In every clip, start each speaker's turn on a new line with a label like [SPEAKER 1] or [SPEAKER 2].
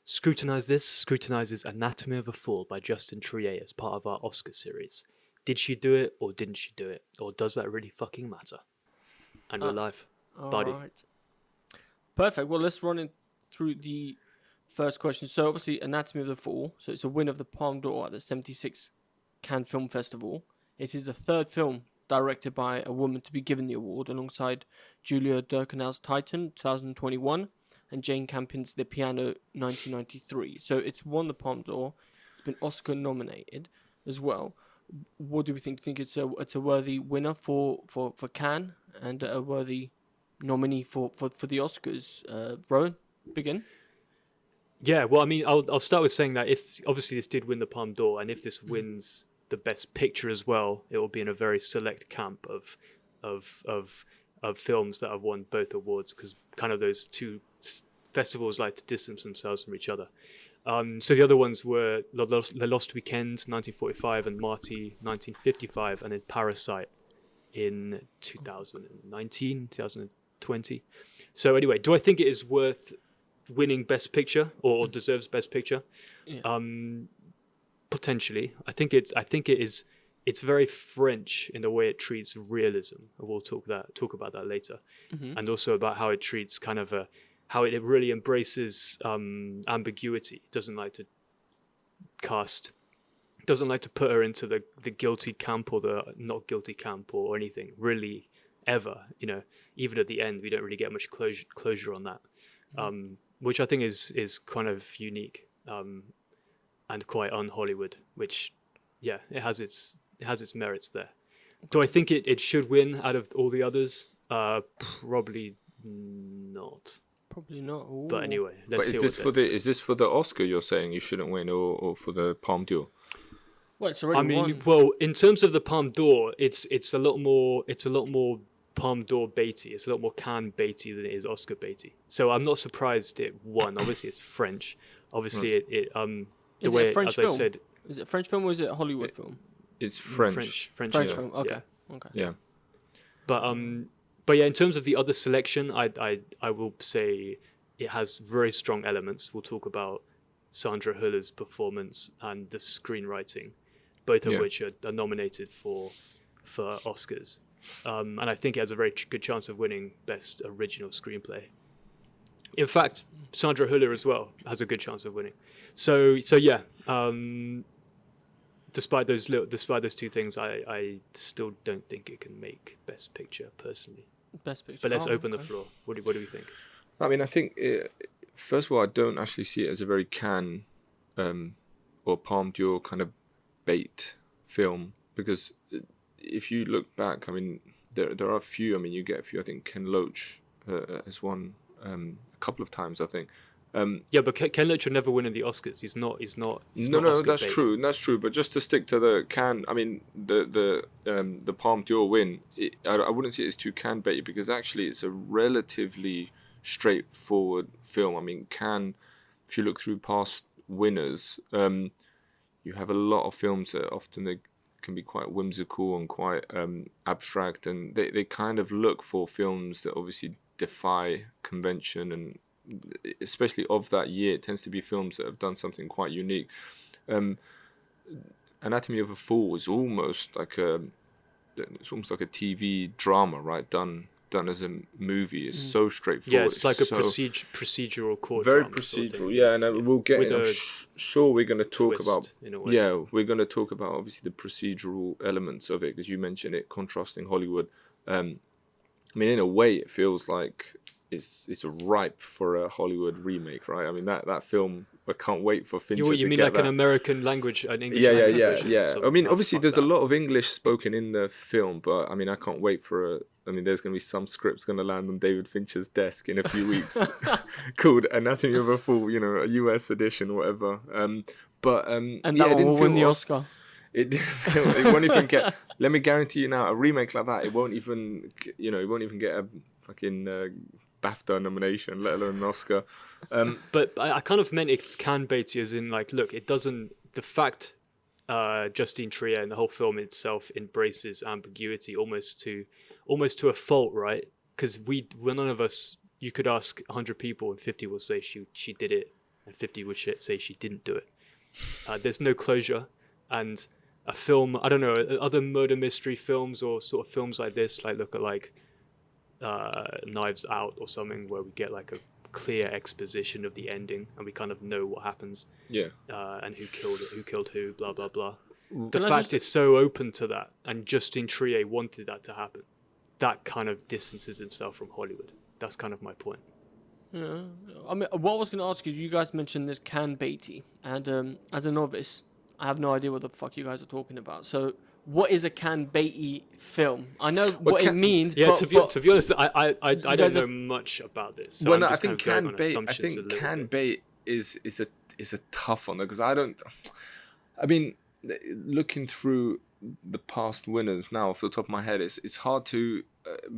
[SPEAKER 1] Scrutinize This scrutinizes Anatomie of a Fall by Justine Triet as part of our Oscar series. Did she do it or didn't she do it? Or does that really fucking matter? And we're live. Buddy.
[SPEAKER 2] All right. Perfect. Well, let's run through the first question. So, obviously, Anatomy of the Fall. So, it's a win of the Palme d'Or at the 76th Cannes Film Festival. It is the third film directed by a woman to be given the award, alongside Julia Ducournau's Titan, 2021, and Jane Campion's The Piano, 1993. So, it's won the Palme d'Or. It's been Oscar nominated as well. What do we think? Think it's a worthy winner for Cannes and a worthy nominee for the Oscars? Rowan, begin.
[SPEAKER 1] Yeah, well, I mean, I'll start with saying that if obviously this did win the Palme d'Or, and if this wins the Best Picture as well, it will be in a very select camp of films that have won both awards, because kind of those two festivals like to distance themselves from each other. So the other ones were Le Lost Weekend, 1945, and Marty, 1955, and then Parasite in 2020. So anyway, do I think it is worth winning Best Picture or deserves Best Picture?
[SPEAKER 2] Yeah.
[SPEAKER 1] Potentially. I think it is. It's very French in the way it treats realism. We'll talk about that later, and also about how it treats kind of how it really embraces ambiguity. Doesn't like to put her into the guilty camp or the not guilty camp or anything really ever. Even at the end, we don't really get much closure on that, which I think is kind of unique and quite un-Hollywood. Which, yeah, it has its merits there. Do I think it should win out of all the others? Probably not.
[SPEAKER 2] Probably not. Ooh.
[SPEAKER 1] But anyway, let's
[SPEAKER 3] but
[SPEAKER 1] see
[SPEAKER 3] is this for the Oscar you're saying you shouldn't win, or for the Palme d'Or?
[SPEAKER 2] Well, it's already won.
[SPEAKER 1] Well, in terms of the Palme d'Or, it's a lot more Palme d'Or baity. It's a lot more Cannes baity than it is Oscar baity. So I'm not surprised it won. Obviously, it's French. Obviously,
[SPEAKER 2] Is it a French film?
[SPEAKER 1] I said,
[SPEAKER 2] is it a French film or is it a Hollywood film?
[SPEAKER 3] It's French.
[SPEAKER 2] French film. Okay.
[SPEAKER 1] Yeah.
[SPEAKER 2] Okay.
[SPEAKER 3] Yeah.
[SPEAKER 1] But yeah, in terms of the other selection, I will say it has very strong elements. We'll talk about Sandra Hüller's performance and the screenwriting, both of which are nominated for Oscars. And I think it has a very good chance of winning Best Original Screenplay. In fact, Sandra Hüller as well has a good chance of winning. So yeah. Despite those two things, I still don't think it can make Best Picture personally.
[SPEAKER 2] Best Picture.
[SPEAKER 1] But let's open the floor. What do we think?
[SPEAKER 3] I mean, I think first of all, I don't actually see it as a very Cannes or Palme d'Or kind of bait film, because if you look back, I mean, there are a few. I mean, you get a few. I think Ken Loach has won a couple of times, I think.
[SPEAKER 1] Yeah, but Ken Loach will never win in the Oscars. He's not
[SPEAKER 3] No,
[SPEAKER 1] Oscar
[SPEAKER 3] that's
[SPEAKER 1] bait.
[SPEAKER 3] true. That's true. But just to stick to the Cannes, I mean, the Palme d'Or win, I wouldn't say it's too Cannes bait, because actually it's a relatively straightforward film. I mean, Cannes, if you look through past winners, you have a lot of films that often they can be quite whimsical and quite abstract, and they kind of look for films that obviously defy convention, and especially of that year, it tends to be films that have done something quite unique. Anatomy of a Fall was almost like a TV drama, right? Done as a movie. It's so straightforward.
[SPEAKER 1] Yeah, it's like a procedural court
[SPEAKER 3] very
[SPEAKER 1] drama
[SPEAKER 3] procedural,
[SPEAKER 1] sort of thing.
[SPEAKER 3] yeah. And we'll get. I'm sure we're going to talk
[SPEAKER 1] twist,
[SPEAKER 3] about.
[SPEAKER 1] in a way.
[SPEAKER 3] Yeah, we're going to talk about obviously the procedural elements of it, because you mentioned it contrasting Hollywood. I mean, in a way, it feels like it's ripe for a Hollywood remake, right? I mean, that film, I can't wait for Fincher to get that.
[SPEAKER 1] You mean like an American language, an English
[SPEAKER 3] yeah,
[SPEAKER 1] language version?
[SPEAKER 3] yeah. I mean, obviously, there's
[SPEAKER 1] that.
[SPEAKER 3] a lot of English spoken in the film, but I mean, I can't wait for there's going to be some scripts going to land on David Fincher's desk in a few weeks called Anatomy of a Fall, a US edition or whatever. And
[SPEAKER 2] that will win the Oscar.
[SPEAKER 3] It won't even get. Let me guarantee you now, a remake like that, it won't even get a fucking BAFTA nomination, let alone an Oscar.
[SPEAKER 1] But I kind of meant it's Cannes baity, as in like, look, it doesn't. The fact Justine Triet and the whole film itself embraces ambiguity almost to a fault, right? Because none of us. You could ask 100 people and 50 will say she did it and 50 would say she didn't do it. There's no closure, and a film, I don't know, other murder mystery films or sort of films like this, like look at like Knives Out or something, where we get like a clear exposition of the ending and we kind of know what happens.
[SPEAKER 3] Yeah.
[SPEAKER 1] And who killed who, blah blah blah. The
[SPEAKER 2] Can I
[SPEAKER 1] fact
[SPEAKER 2] just-
[SPEAKER 1] it's so open to that, and Justine Triet wanted that to happen, that kind of distances himself from Hollywood. That's kind of my point.
[SPEAKER 2] Yeah. I mean, what I was going to ask is, you guys mentioned this can baity, and as a novice, I have no idea what the fuck you guys are talking about. So, what is a can baity film? I know what it means.
[SPEAKER 1] Yeah,
[SPEAKER 2] but,
[SPEAKER 1] to be honest, I don't
[SPEAKER 2] guys
[SPEAKER 1] know
[SPEAKER 2] have-
[SPEAKER 1] much about this. So
[SPEAKER 3] Well,
[SPEAKER 1] I'm
[SPEAKER 3] no, I
[SPEAKER 1] just
[SPEAKER 3] think
[SPEAKER 1] kind of going on
[SPEAKER 3] can bait. I
[SPEAKER 1] assumptions a
[SPEAKER 3] think
[SPEAKER 1] little
[SPEAKER 3] can
[SPEAKER 1] bit.
[SPEAKER 3] bait is a tough one, because I don't. I mean, looking through the past winners now off the top of my head, it's hard to,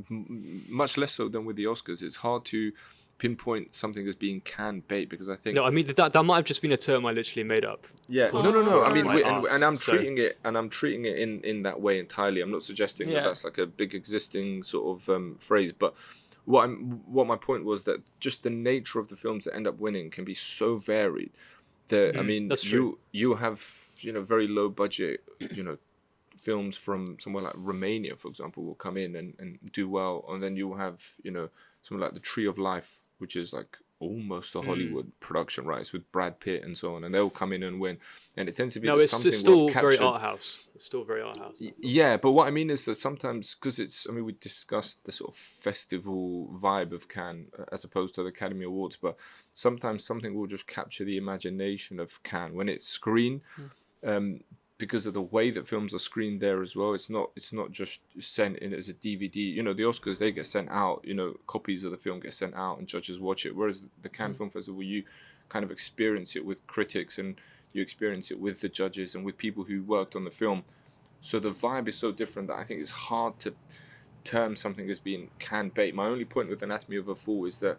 [SPEAKER 3] much less so than with the Oscars. It's hard to pinpoint something as being can bait, because I think
[SPEAKER 1] No, I mean that might have just been a term I literally made up.
[SPEAKER 3] yeah,
[SPEAKER 1] Put
[SPEAKER 3] no. I mean,
[SPEAKER 1] my
[SPEAKER 3] and
[SPEAKER 1] arse,
[SPEAKER 3] I'm
[SPEAKER 1] so-
[SPEAKER 3] treating it in that way entirely. I'm not suggesting
[SPEAKER 2] Yeah.
[SPEAKER 3] that that's like a big existing sort of phrase, but what my point was, that just the nature of the films that end up winning can be so varied. That I mean,
[SPEAKER 1] that's true.
[SPEAKER 3] you have very low budget films from somewhere like Romania, for example, will come in and do well, and then you will have something like The Tree of Life, which is like almost a Hollywood production, right? It's with Brad Pitt and so on, and they'll come in and win, and it tends to be
[SPEAKER 1] No,
[SPEAKER 3] that
[SPEAKER 1] it's
[SPEAKER 3] something
[SPEAKER 1] still
[SPEAKER 3] will have
[SPEAKER 1] very
[SPEAKER 3] captured-
[SPEAKER 1] art house. It's still very art house.
[SPEAKER 3] Yeah, but what I mean is that sometimes, because it's, I mean, we discussed the sort of festival vibe of Cannes as opposed to the Academy Awards, but sometimes something will just capture the imagination of Cannes when it's screened, because of the way that films are screened there as well. It's not just sent in as a DVD. The Oscars, they get sent out. Copies of the film get sent out and judges watch it. Whereas the Cannes Film Festival, you kind of experience it with critics, and you experience it with the judges and with people who worked on the film. So the vibe is so different that I think it's hard to term something as being can bait. My only point with Anatomy of a Fall is that,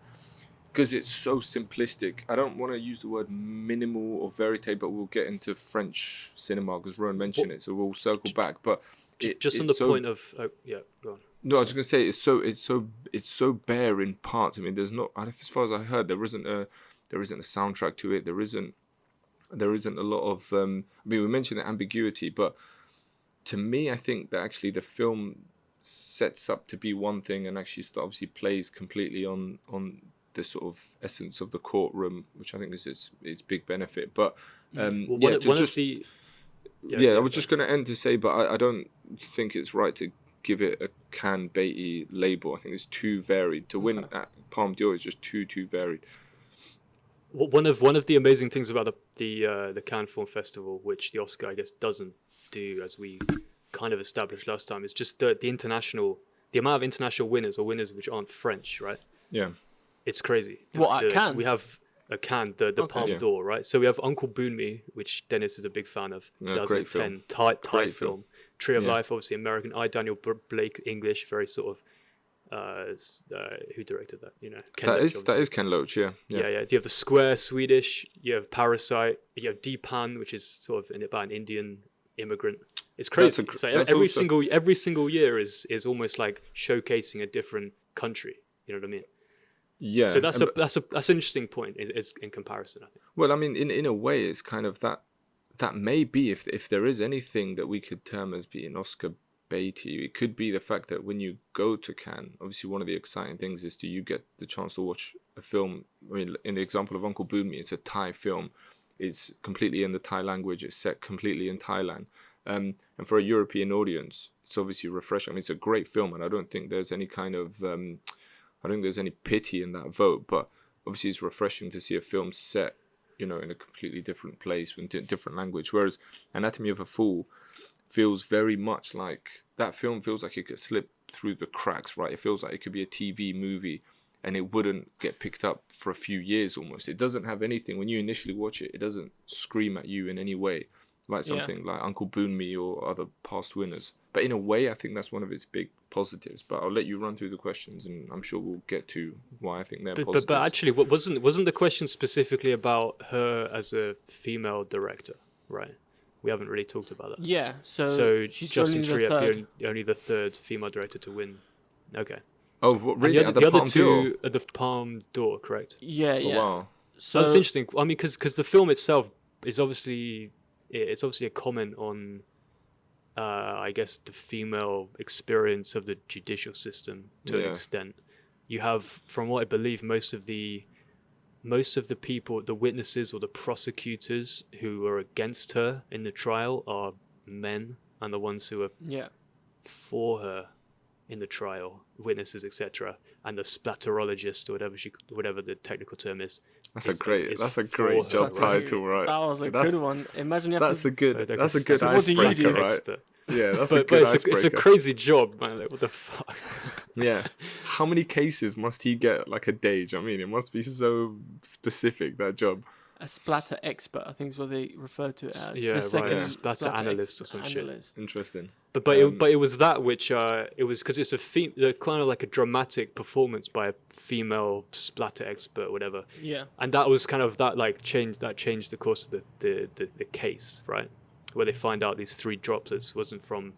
[SPEAKER 3] because it's so simplistic, I don't want to use the word minimal or verite, but we'll get into French cinema because Rowan mentioned it, so we'll circle back. But
[SPEAKER 1] Just on the point of yeah, go on.
[SPEAKER 3] no, I was going to say it's so bare in parts. I mean, there's not, as far as I heard, there isn't a soundtrack to it. There isn't a lot of. I mean, we mentioned the ambiguity, but to me, I think that actually the film sets up to be one thing, and actually obviously plays completely on the sort of essence of the courtroom, which I think is its big benefit. But I was just going to end to say, but I don't think it's right to give it a can baity label. I think it's too varied. To win at Palme d'Or is just too varied.
[SPEAKER 1] One of the amazing things about the Cannes Film Festival, which the Oscar I guess doesn't do, as we kind of established last time, is just the amount of international winners, or winners which aren't French, right?
[SPEAKER 3] Yeah.
[SPEAKER 1] It's crazy.
[SPEAKER 2] What, at Cannes?
[SPEAKER 1] We have a Cannes, the Palme d'Or, right? So we have Uncle Boonmee, which Dennis is a big fan of.
[SPEAKER 3] Yeah, great film.
[SPEAKER 1] Thai
[SPEAKER 3] Great
[SPEAKER 1] film. Tree of Life, obviously American. Daniel Blake, English, very sort of. Who directed that? Ken Loach,
[SPEAKER 3] That is Ken Loach. Yeah.
[SPEAKER 1] Yeah. You have The Square, Swedish. You have Parasite. You have Deepan, which is sort of about an Indian immigrant. It's crazy. Every single year is almost like showcasing a different country. You know what I mean?
[SPEAKER 3] Yeah.
[SPEAKER 1] So that's an interesting point in comparison, I think.
[SPEAKER 3] Well, I mean, in a way, it's kind of that may be, if there is anything that we could term as being Oscar baity, it could be the fact that when you go to Cannes, obviously one of the exciting things is you get the chance to watch a film. I mean, in the example of Uncle Boonmee, it's a Thai film. It's completely in the Thai language. It's set completely in Thailand. And for a European audience, it's obviously refreshing. I mean, it's a great film, and I don't think there's any kind of I don't think there's any pity in that vote, but obviously it's refreshing to see a film set, in a completely different place with a different language. Whereas Anatomy of a Fall feels very much like, that film feels like it could slip through the cracks, right? It feels like it could be a TV movie and it wouldn't get picked up for a few years almost. It doesn't have anything, when you initially watch it, it doesn't scream at you in any way, like something like Uncle Boonmee or other past winners. But in a way, I think that's one of its big positives. But I'll let you run through the questions, and I'm sure we'll get to why I think they're positives.
[SPEAKER 1] But actually, wasn't the question specifically about her as a female director, right? We haven't really talked about that.
[SPEAKER 2] Yeah,
[SPEAKER 1] So
[SPEAKER 2] she's
[SPEAKER 1] Justine
[SPEAKER 2] only the third.
[SPEAKER 1] Triet, only the third female director to win. Okay.
[SPEAKER 3] Oh, what, really?
[SPEAKER 1] And
[SPEAKER 3] At
[SPEAKER 1] the
[SPEAKER 3] the
[SPEAKER 1] other
[SPEAKER 3] Palme
[SPEAKER 1] two
[SPEAKER 3] d'Or?
[SPEAKER 1] at the Palme d'Or, correct?
[SPEAKER 2] Yeah.
[SPEAKER 3] Oh, wow.
[SPEAKER 2] So
[SPEAKER 1] That's interesting. I mean, because the film itself is obviously a comment on, I guess, the female experience of the judicial system to an
[SPEAKER 3] Yeah.
[SPEAKER 1] extent. You have, from what I believe, most of the people, the witnesses or the prosecutors who are against her in the trial are men, and the ones who are
[SPEAKER 2] yeah.
[SPEAKER 1] for her in the trial, witnesses, etc., and the splatterologist or whatever the technical term is.
[SPEAKER 3] That's
[SPEAKER 1] is
[SPEAKER 3] a great
[SPEAKER 1] for
[SPEAKER 3] job
[SPEAKER 1] her, right?
[SPEAKER 3] title, right?
[SPEAKER 2] That was a
[SPEAKER 3] That's-
[SPEAKER 2] good one. Imagine you have
[SPEAKER 3] That's
[SPEAKER 2] to...
[SPEAKER 3] a good
[SPEAKER 1] Like
[SPEAKER 3] that's a good
[SPEAKER 2] So what do you do?
[SPEAKER 3] icebreaker, right?
[SPEAKER 1] Expert.
[SPEAKER 3] Yeah, that's a
[SPEAKER 1] But
[SPEAKER 3] good
[SPEAKER 1] it's
[SPEAKER 3] icebreaker.
[SPEAKER 1] a crazy job, man. Like, what the fuck?
[SPEAKER 3] Yeah. How many cases must he get like a day? Do you know what I mean? It must be so specific, that job.
[SPEAKER 2] A splatter expert, I think is what they refer to it as.
[SPEAKER 1] Yeah,
[SPEAKER 2] the
[SPEAKER 1] right.
[SPEAKER 2] second
[SPEAKER 1] Splatter analyst or some shit.
[SPEAKER 2] analyst.
[SPEAKER 3] Interesting.
[SPEAKER 1] But it was that which it was because it's kind of like a dramatic performance by a female splatter expert, whatever.
[SPEAKER 2] Yeah.
[SPEAKER 1] And that was kind of changed the course of the case, right? Where they find out these 3 droplets wasn't from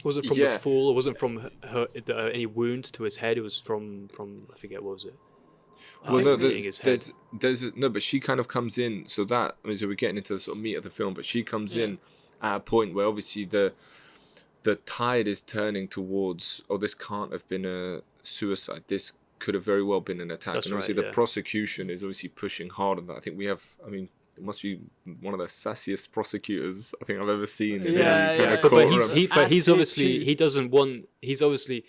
[SPEAKER 3] Yeah.
[SPEAKER 1] the fall, it wasn't from any wound to his head. It was from I forget, what was it? I
[SPEAKER 3] Well,
[SPEAKER 1] think
[SPEAKER 3] no,
[SPEAKER 1] hitting his head.
[SPEAKER 3] no, but she kind of comes in. So we're getting into the sort of meat of the film, but she comes in at a point where obviously the tide is turning towards, oh, this can't have been a suicide. This could have very well been an attack.
[SPEAKER 1] That's
[SPEAKER 3] and obviously
[SPEAKER 1] right,
[SPEAKER 3] the
[SPEAKER 1] yeah.
[SPEAKER 3] prosecution is obviously pushing hard on that. I think we have, I mean, it must be one of the sassiest prosecutors I think I've ever seen in
[SPEAKER 2] Yeah,
[SPEAKER 3] any kind
[SPEAKER 2] yeah.
[SPEAKER 3] of
[SPEAKER 1] But
[SPEAKER 3] courtroom.
[SPEAKER 1] he's obviously
[SPEAKER 2] Attitude.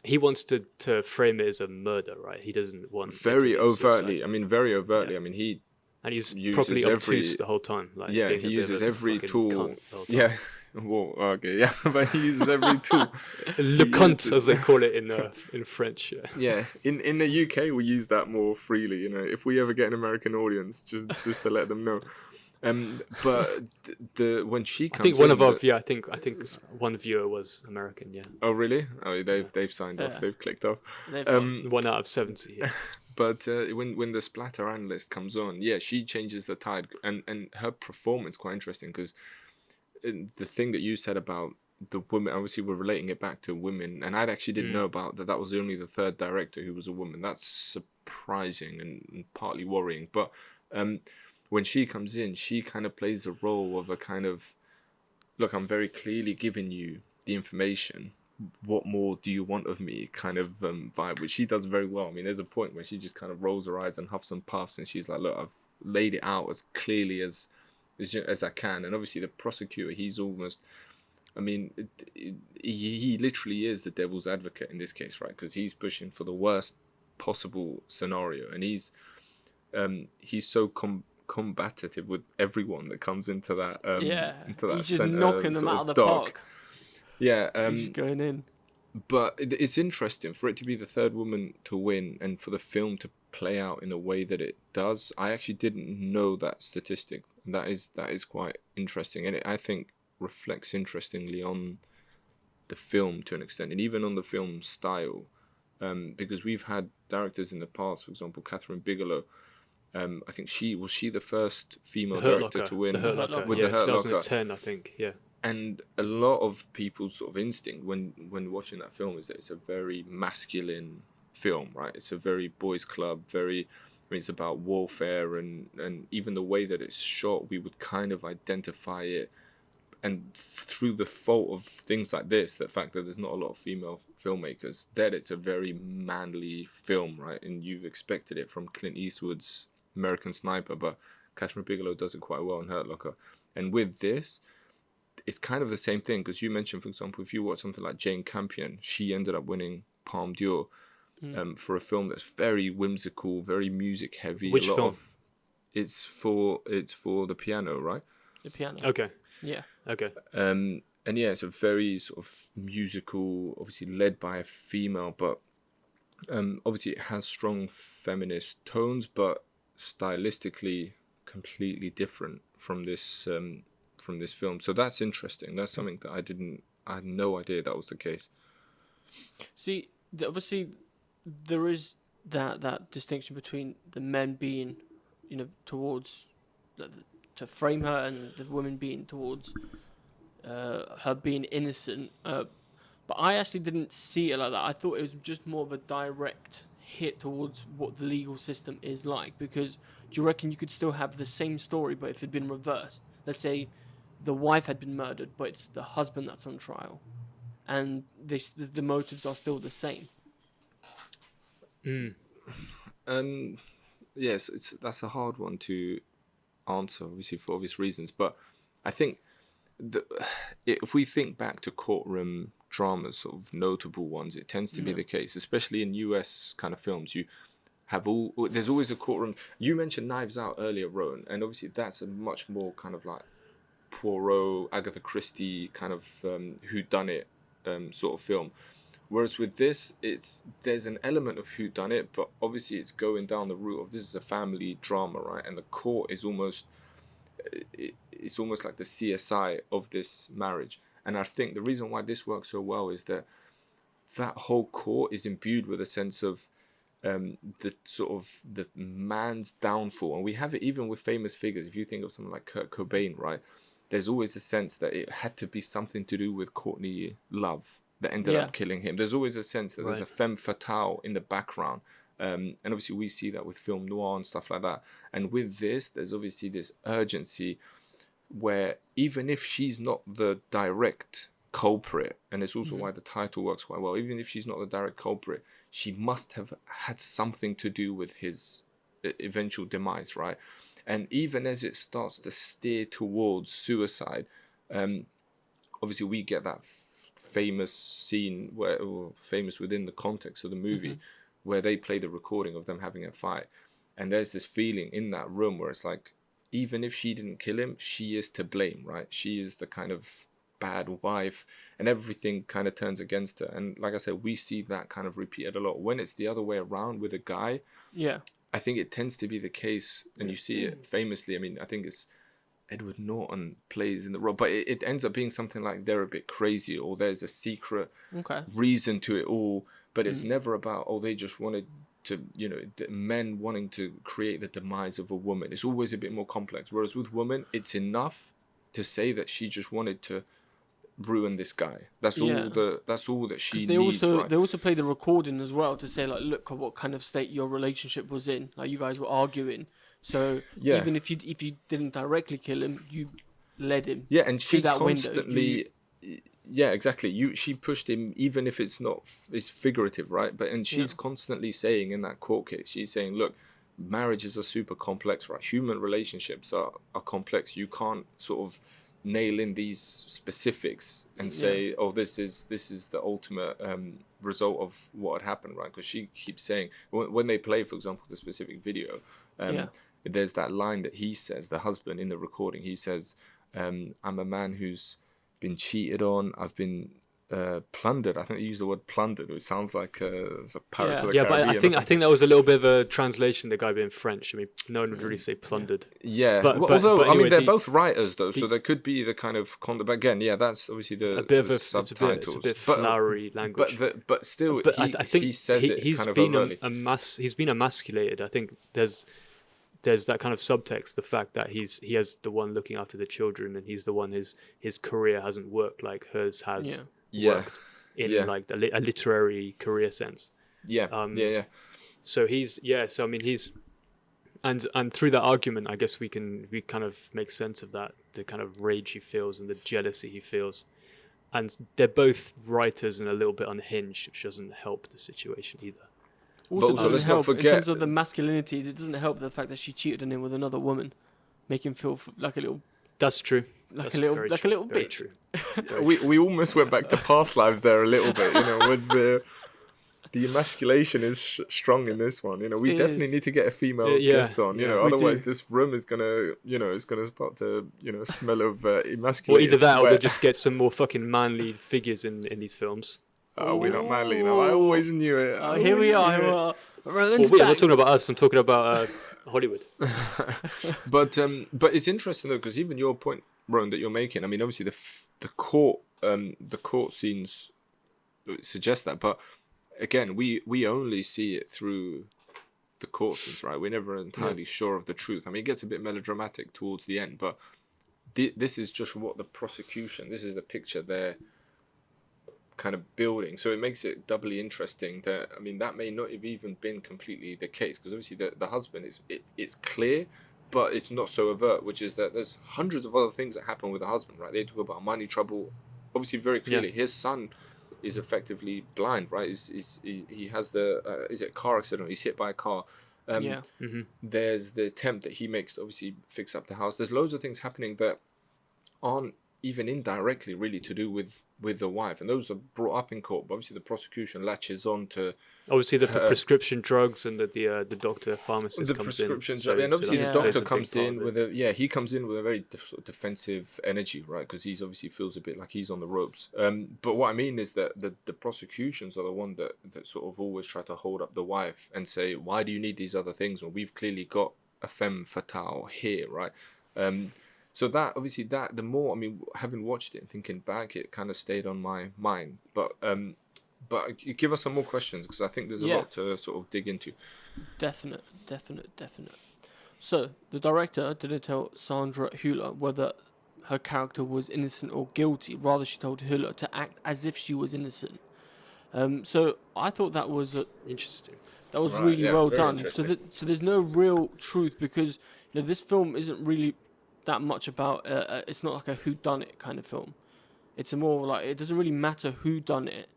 [SPEAKER 1] he wants to frame it as a murder, right? He doesn't want it to
[SPEAKER 3] Very
[SPEAKER 1] be a
[SPEAKER 3] overtly.
[SPEAKER 1] suicide.
[SPEAKER 3] I mean, very overtly.
[SPEAKER 1] Yeah.
[SPEAKER 3] I mean, he
[SPEAKER 1] And he's
[SPEAKER 3] uses
[SPEAKER 1] probably
[SPEAKER 3] every-
[SPEAKER 1] obtuse the whole time. Like,
[SPEAKER 3] yeah,
[SPEAKER 1] being
[SPEAKER 3] he
[SPEAKER 1] a bit of
[SPEAKER 3] uses
[SPEAKER 1] a
[SPEAKER 3] every
[SPEAKER 1] fucking
[SPEAKER 3] tool.
[SPEAKER 1] cunt the whole time.
[SPEAKER 3] Yeah. Well, okay, yeah, but he uses every tool.
[SPEAKER 1] Le
[SPEAKER 3] He
[SPEAKER 1] cunt,
[SPEAKER 3] uses-
[SPEAKER 1] as they call it in French. Yeah.
[SPEAKER 3] Yeah, in the UK we use that more freely. You know, if we ever get an American audience, just to let them know. But when she
[SPEAKER 1] I
[SPEAKER 3] comes,
[SPEAKER 1] think one
[SPEAKER 3] in,
[SPEAKER 1] of our I think one viewer was American. Yeah,
[SPEAKER 3] Oh really? Oh, they've signed off.
[SPEAKER 2] Yeah.
[SPEAKER 3] They've clicked off.
[SPEAKER 2] They've
[SPEAKER 1] 1 out of 70. Yeah.
[SPEAKER 3] But when the splatter analyst comes on, yeah, she changes the tide, and her performance quite interesting because the thing that you said about the women, obviously we're relating it back to women, and I actually didn't know about that. That was only the 3rd director who was a woman. That's surprising and partly worrying. But when she comes in, she kind of plays the role of a kind of, look, I'm very clearly giving you the information. What more do you want of me kind of vibe, which she does very well. I mean, there's a point where she just kind of rolls her eyes and huffs and puffs, and she's like, look, I've laid it out as clearly as I can. And obviously the prosecutor, he's almost, I mean, he literally is the devil's advocate in this case, right? Because he's pushing for the worst possible scenario, and he's so combative with everyone that comes into that into that
[SPEAKER 2] he's just
[SPEAKER 3] center,
[SPEAKER 2] knocking them
[SPEAKER 3] sort
[SPEAKER 2] out
[SPEAKER 3] of
[SPEAKER 2] of the
[SPEAKER 3] dock.
[SPEAKER 2] park.
[SPEAKER 3] Yeah,
[SPEAKER 2] He's just going in.
[SPEAKER 3] but it's interesting for it to be the 3rd woman to win, and for the film to play out in the way that it does. I actually didn't know that statistic. That is quite interesting, and it, I think, reflects interestingly on the film to an extent, and even on the film style, because we've had directors in the past, for example, Catherine Bigelow. I think she was the first female
[SPEAKER 1] The Hurt
[SPEAKER 3] director
[SPEAKER 1] Locker.
[SPEAKER 3] to win
[SPEAKER 1] The Hurt Locker.
[SPEAKER 3] with
[SPEAKER 1] Yeah,
[SPEAKER 3] the Hurt Locker.
[SPEAKER 1] 2010, I think. Yeah.
[SPEAKER 3] And a lot of people's sort of instinct when watching that film is that it's a very masculine film, right? It's a very boys' club, it's about warfare, and even the way that it's shot, we would kind of identify it. And through the fault of things like this, the fact that there's not a lot of female filmmakers, that it's a very manly film, right? And you've expected it from Clint Eastwood's American Sniper, but Catherine Bigelow does it quite well in Hurt Locker. And with this, it's kind of the same thing, because you mentioned, for example, if you watch something like Jane Campion, she ended up winning Palme d'Or for a film that's very whimsical, very music heavy.
[SPEAKER 1] Which film?
[SPEAKER 3] It's for the piano, right?
[SPEAKER 2] The piano.
[SPEAKER 1] Okay.
[SPEAKER 2] Yeah.
[SPEAKER 1] Okay.
[SPEAKER 3] And yeah, it's a very sort of musical, obviously led by a female, but obviously it has strong feminist tones, but stylistically completely different from this film. So that's interesting. That's something that I had no idea that was the case.
[SPEAKER 2] See, obviously, there is that distinction between the men being, towards to frame her, and the women being towards her being innocent. But I actually didn't see it like that. I thought it was just more of a direct hit towards what the legal system is like? Because do you reckon you could still have the same story, but if it had been reversed? Let's say the wife had been murdered, but it's the husband that's on trial, and the motives are still the same.
[SPEAKER 3] Yes, that's a hard one to answer, obviously for obvious reasons. But I think if we think back to courtroom dramas, sort of notable ones, it tends to be the case, especially in US kind of films. You have there's always a courtroom. You mentioned Knives Out earlier, Rowan, and obviously that's a much more kind of like Poirot, Agatha Christie kind of whodunit sort of film. Whereas with this, there's an element of whodunit, but obviously it's going down the route of this is a family drama, right? And the court is almost it's almost like the CSI of this marriage. And I think the reason why this works so well is that whole court is imbued with a sense of the sort of the man's downfall. And we have it even with famous figures. If you think of someone like Kurt Cobain, right? There's always a sense that it had to be something to do with Courtney Love that ended up killing him. There's always a sense that there's a femme fatale in the background. And obviously we see that with film noir and stuff like that. And with this, there's obviously this urgency where even if she's not the direct culprit, and it's also why the title works quite well, even if she's not the direct culprit, she must have had something to do with his eventual demise, right? And even as it starts to steer towards suicide, obviously we get that famous scene famous within the context of the movie, where they play the recording of them having a fight. And there's this feeling in that room where it's like, even if she didn't kill him, she is to blame, right? She is the kind of bad wife, and everything kind of turns against her. And like I said, we see that kind of repeated a lot. When it's the other way around with a guy, I think it tends to be the case, and you see it famously. I mean, I think it's Edward Norton plays in the role, but it ends up being something like they're a bit crazy, or there's a secret reason to it all, but it's never about, they just wanted to, the men wanting to create the demise of a woman. It's always a bit more complex. Whereas with women, it's enough to say that she just wanted to ruin this guy. That's all that she needs.
[SPEAKER 2] They also play the recording as well to say, like, look at what kind of state your relationship was in. Like, you guys were arguing. So even if you didn't directly kill him, you led him.
[SPEAKER 3] Yeah, and she
[SPEAKER 2] that
[SPEAKER 3] constantly.
[SPEAKER 2] Window.
[SPEAKER 3] Yeah, exactly. She pushed him, even if it's figurative, right? And she's constantly saying in that court case, she's saying, look, marriages are super complex, right? Human relationships are complex. You can't sort of nail in these specifics and say, this is the ultimate result of what had happened, right? Because she keeps saying, when they play, for example, the specific video, there's that line that he says, the husband in the recording, he says, I'm a man who's been cheated on, I've been plundered. I think he used the word plundered, which sounds like it's a Pirates of the Caribbean.
[SPEAKER 1] But I think that was a little bit of a translation, the guy being French. I mean, no one would really say plundered.
[SPEAKER 3] Yeah, but although anyway, I mean, they're both writers though, so there could be the kind of but again, that's obviously the subtitles.
[SPEAKER 1] It's a bit flowery language.
[SPEAKER 3] But still,
[SPEAKER 1] I think
[SPEAKER 3] he says
[SPEAKER 1] he's
[SPEAKER 3] kind of
[SPEAKER 1] been
[SPEAKER 3] overtly.
[SPEAKER 1] He's been emasculated. I think there's that kind of subtext, the fact that he has the one looking after the children, and he's the one his career hasn't worked like hers has worked in like a literary career sense. So so I mean he's and through that argument, I guess we kind of make sense of that, the kind of rage he feels and the jealousy he feels. And they're both writers and a little bit unhinged, which doesn't help the situation either.
[SPEAKER 2] Also let's not forget, in terms of the masculinity, it doesn't help the fact that she cheated on him with another woman, make him feel like a little.
[SPEAKER 1] That's true.
[SPEAKER 2] That's a little bit.
[SPEAKER 1] True.
[SPEAKER 3] We almost went back to past lives there a little bit, with the emasculation is strong in this one. We definitely need to get a female guest on. Otherwise this room is gonna, it's gonna start to, smell of emasculated.
[SPEAKER 1] Well, either that,
[SPEAKER 3] sweat.
[SPEAKER 1] or we'll just get some more fucking manly figures in these films.
[SPEAKER 3] We're not manly now. I always knew it.
[SPEAKER 2] Here we are.
[SPEAKER 1] I'm not talking about us. I'm talking about Hollywood.
[SPEAKER 3] But it's interesting though, because even your point, Rowan, that you're making. I mean, obviously the court scenes suggest that, but again, we only see it through the court scenes, right? We're never entirely sure of the truth. I mean, it gets a bit melodramatic towards the end, but this is just what the prosecution. This is the picture they're kind of building. So it makes it doubly interesting that, I mean, that may not have even been completely the case, because obviously the husband it's clear, but it's not so overt, which is that there's hundreds of other things that happen with the husband, right? They talk about money trouble, obviously very clearly. His son is effectively blind, right? He has is it a car accident? He's hit by a car. There's the attempt that he makes to obviously fix up the house. There's loads of things happening that aren't even indirectly really to do with the wife, and those are brought up in court. But obviously the prosecution latches on to
[SPEAKER 1] obviously the prescription drugs, and the doctor pharmacist comes in.
[SPEAKER 3] And obviously the doctor comes in with he comes in with a very defensive energy, right? Because he's obviously feels a bit like he's on the ropes. But what I mean is that the prosecutions are the one that sort of always try to hold up the wife and say, why do you need these other things when we've clearly got a femme fatale here, right? So that obviously the more, I mean, having watched it and thinking back, it kind of stayed on my mind. But you give us some more questions, because I think there's a lot to sort of dig into.
[SPEAKER 2] Definite. So the director didn't tell Sandra Hüller whether her character was innocent or guilty. Rather, she told Hüller to act as if she was innocent. So I thought that was
[SPEAKER 1] interesting.
[SPEAKER 2] That was really well done. So there's no real truth, because this film isn't really that much about it's not like a whodunit kind of film. It's a more like, it doesn't really matter who done it.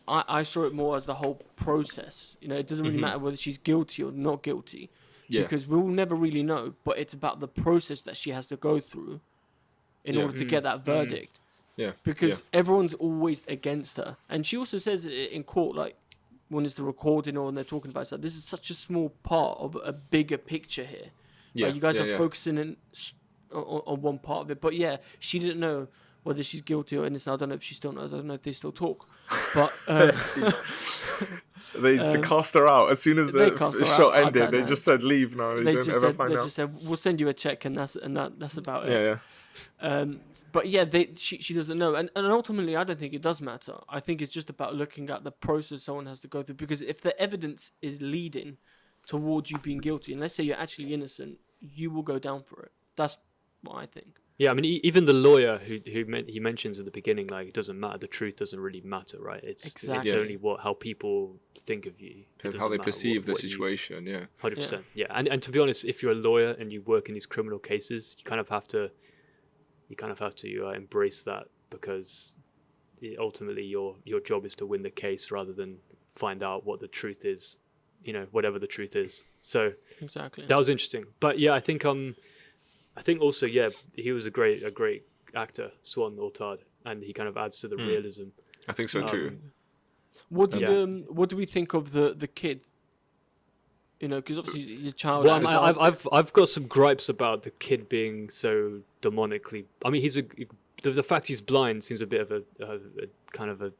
[SPEAKER 2] I saw it more as the whole process. It doesn't really matter whether she's guilty or not guilty, because we'll never really know. But it's about the process that she has to go through in order to get that verdict. Because everyone's always against her, and she also says it in court, like when it's the recording or when they're talking about it, this is such a small part of a bigger picture here. You guys are focusing on one part of it, but she didn't know whether she's guilty or innocent. I don't know if she still knows. I don't know if they still talk. But
[SPEAKER 3] they cast her out as soon as the shot ended. They just said leave now. They just
[SPEAKER 2] said we'll send you a check, and that's about it.
[SPEAKER 3] Yeah.
[SPEAKER 2] But she doesn't know, and ultimately I don't think it does matter. I think it's just about looking at the process someone has to go through, because if the evidence is leading towards you being guilty, and let's say you're actually innocent, you will go down for it. That's what I think.
[SPEAKER 1] Yeah, I mean, even the lawyer who he mentions at the beginning, like, it doesn't matter. The truth doesn't really matter, right? It's only how people think of you,
[SPEAKER 3] how they perceive the situation.
[SPEAKER 1] 100%. Yeah, and to be honest, if you're a lawyer and you work in these criminal cases, you kind of have to embrace that, because ultimately your job is to win the case rather than find out what the truth is. Whatever the truth is. So
[SPEAKER 2] exactly,
[SPEAKER 1] that was interesting. But I think also he was a great actor, Swan Ortard, and he kind of adds to the realism.
[SPEAKER 3] I think so too.
[SPEAKER 2] What do we think of the kid? Because obviously he's a child.
[SPEAKER 1] Well, I've got some gripes about the kid being so demonically. I mean, the fact he's blind seems a bit of a kind of a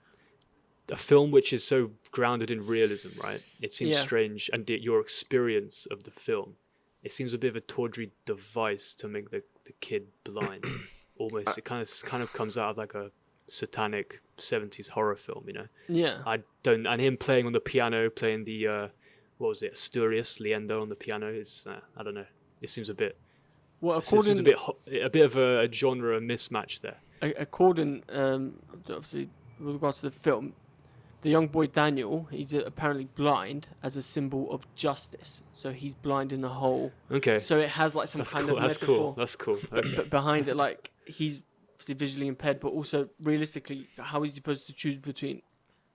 [SPEAKER 1] film which is so grounded in realism, right? It seems strange, and your experience of the film, it seems a bit of a tawdry device to make the kid blind. Almost, it kind of comes out of like a satanic 70s horror film,
[SPEAKER 2] Yeah.
[SPEAKER 1] And him playing on the piano, playing the what was it, Asturias Leander on the piano, is I don't know. It seems a bit.
[SPEAKER 2] Well,
[SPEAKER 1] it seems a bit of a genre mismatch there.
[SPEAKER 2] According, obviously, with regards to the film, the young boy Daniel, he's apparently blind as a symbol of justice. So he's blind in the hole.
[SPEAKER 1] Okay.
[SPEAKER 2] So it has like some kind of metaphor.
[SPEAKER 1] That's cool. Okay.
[SPEAKER 2] Behind it, like, he's obviously visually impaired, but also realistically, how is he supposed to choose between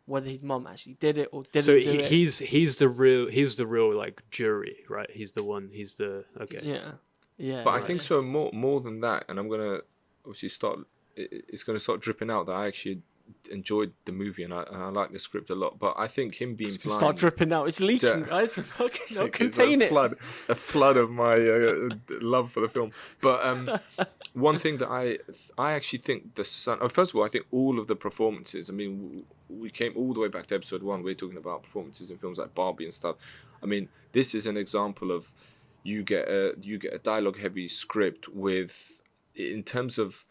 [SPEAKER 2] whether his mum actually did it or didn't do it?
[SPEAKER 1] So he's the real like jury, right? He's the okay.
[SPEAKER 2] Yeah.
[SPEAKER 3] But I think so more than that, and I'm gonna obviously it's gonna start dripping out that I actually enjoyed the movie and I like the script a lot, but I think him being blind
[SPEAKER 2] start dripping out. It's leaking, guys. Fucking not contain it.
[SPEAKER 3] A flood of my love for the film. But one thing that I actually think the son. First of all, I think all of the performances. I mean, we came all the way back to episode 1. We're talking about performances in films like Barbie and stuff. I mean, this is an example of you get a dialogue heavy script with in terms of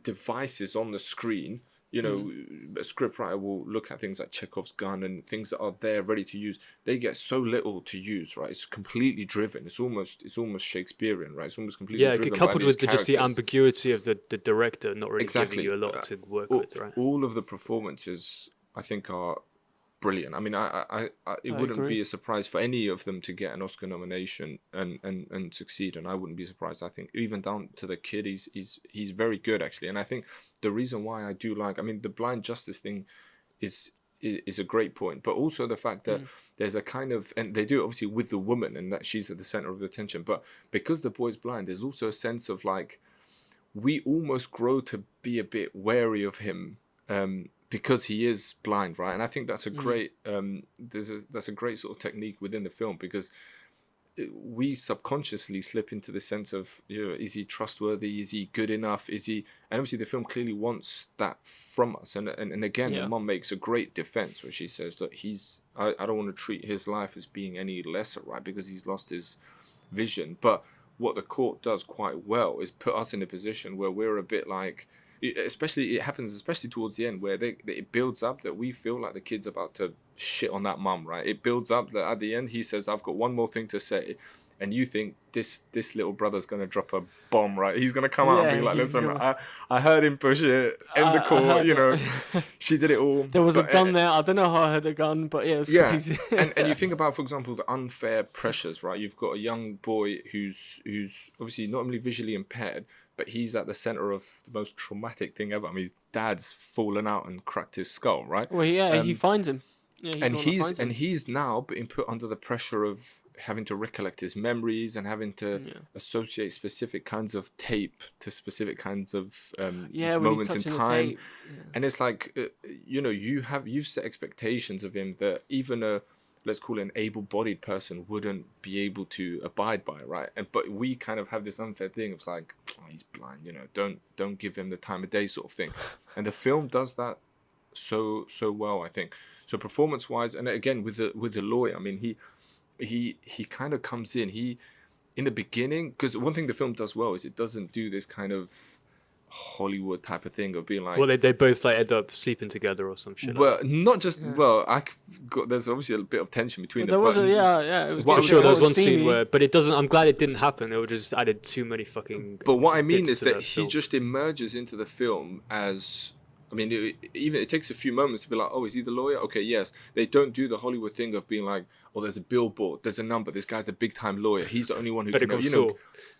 [SPEAKER 3] devices on the screen, you know, a scriptwriter will look at things like Chekhov's gun and things that are there ready to use. They get so little to use, right? It's completely driven. It's almost Shakespearean, right? It's almost completely driven
[SPEAKER 1] coupled
[SPEAKER 3] by
[SPEAKER 1] with
[SPEAKER 3] these
[SPEAKER 1] just the
[SPEAKER 3] characters.
[SPEAKER 1] ambiguity of the director not really
[SPEAKER 3] Exactly.
[SPEAKER 1] giving you a lot to work with, right?
[SPEAKER 3] All of the performances, I think, are brilliant. I mean, it wouldn't
[SPEAKER 2] agree.
[SPEAKER 3] be a surprise for any of them to get an Oscar nomination and succeed, and I wouldn't be surprised. I think even down to the kid, he's very good actually, and I think the reason why I do like, I mean, the blind justice thing is a great point, but also the fact that there's a kind of, and they do it obviously with the woman and that she's at the center of the attention, but because the boy's blind, there's also a sense of like, we almost grow to be a bit wary of him because he is blind, right? And I think that's a great that's a great sort of technique within the film, because we subconsciously slip into the sense of, you know, is he trustworthy? Is he good enough? Is he? And obviously the film clearly wants that from us. And again, the mum makes a great defense where she says that I don't want to treat his life as being any lesser, right? Because he's lost his vision. But what the court does quite well is put us in a position where we're a bit like, it happens especially towards the end, where it builds up that we feel like the kid's about to shit on that mum, right? It builds up that at the end he says, I've got one more thing to say, and you think this little brother's gonna drop a bomb, right? He's gonna come out and be like, listen, I heard him push it in the court, you know, she did it all.
[SPEAKER 2] There was a gun there. I don't know how I heard a gun, but yeah, it was crazy.
[SPEAKER 3] and you think about, for example, the unfair pressures, right? You've got a young boy who's obviously not only visually impaired, but he's at the center of the most traumatic thing ever. I mean, his dad's fallen out and cracked his skull, right?
[SPEAKER 2] Well, he finds him. Yeah,
[SPEAKER 3] he's now being put under the pressure of having to recollect his memories and having to associate specific kinds of tape to specific kinds of moments in time. And it's like, you know, you've set expectations of him that even a, let's call it an able-bodied person, wouldn't be able to abide by, right? But we kind of have this unfair thing of like, oh, he's blind, you know, don't give him the time of day sort of thing. And the film does that so well, I think. So performance-wise, and again with the lawyer, I mean, he kind of comes in. In the beginning, because one thing the film does well is it doesn't do this kind of Hollywood type of thing of being like,
[SPEAKER 1] well, they both like end up sleeping together or some shit.
[SPEAKER 3] Well, not just there's obviously a bit of tension between them.
[SPEAKER 2] There was it was.
[SPEAKER 1] I'm sure there was one scene where, but it doesn't. I'm glad it didn't happen. It would just added too many fucking.
[SPEAKER 3] But what I mean is that
[SPEAKER 1] he
[SPEAKER 3] just emerges into the film as. I mean, it takes a few moments to be like, oh, is he the lawyer? Okay, yes. They don't do the Hollywood thing of being like, oh, there's a billboard, there's a number, this guy's a big time lawyer. He's the only one who can know. You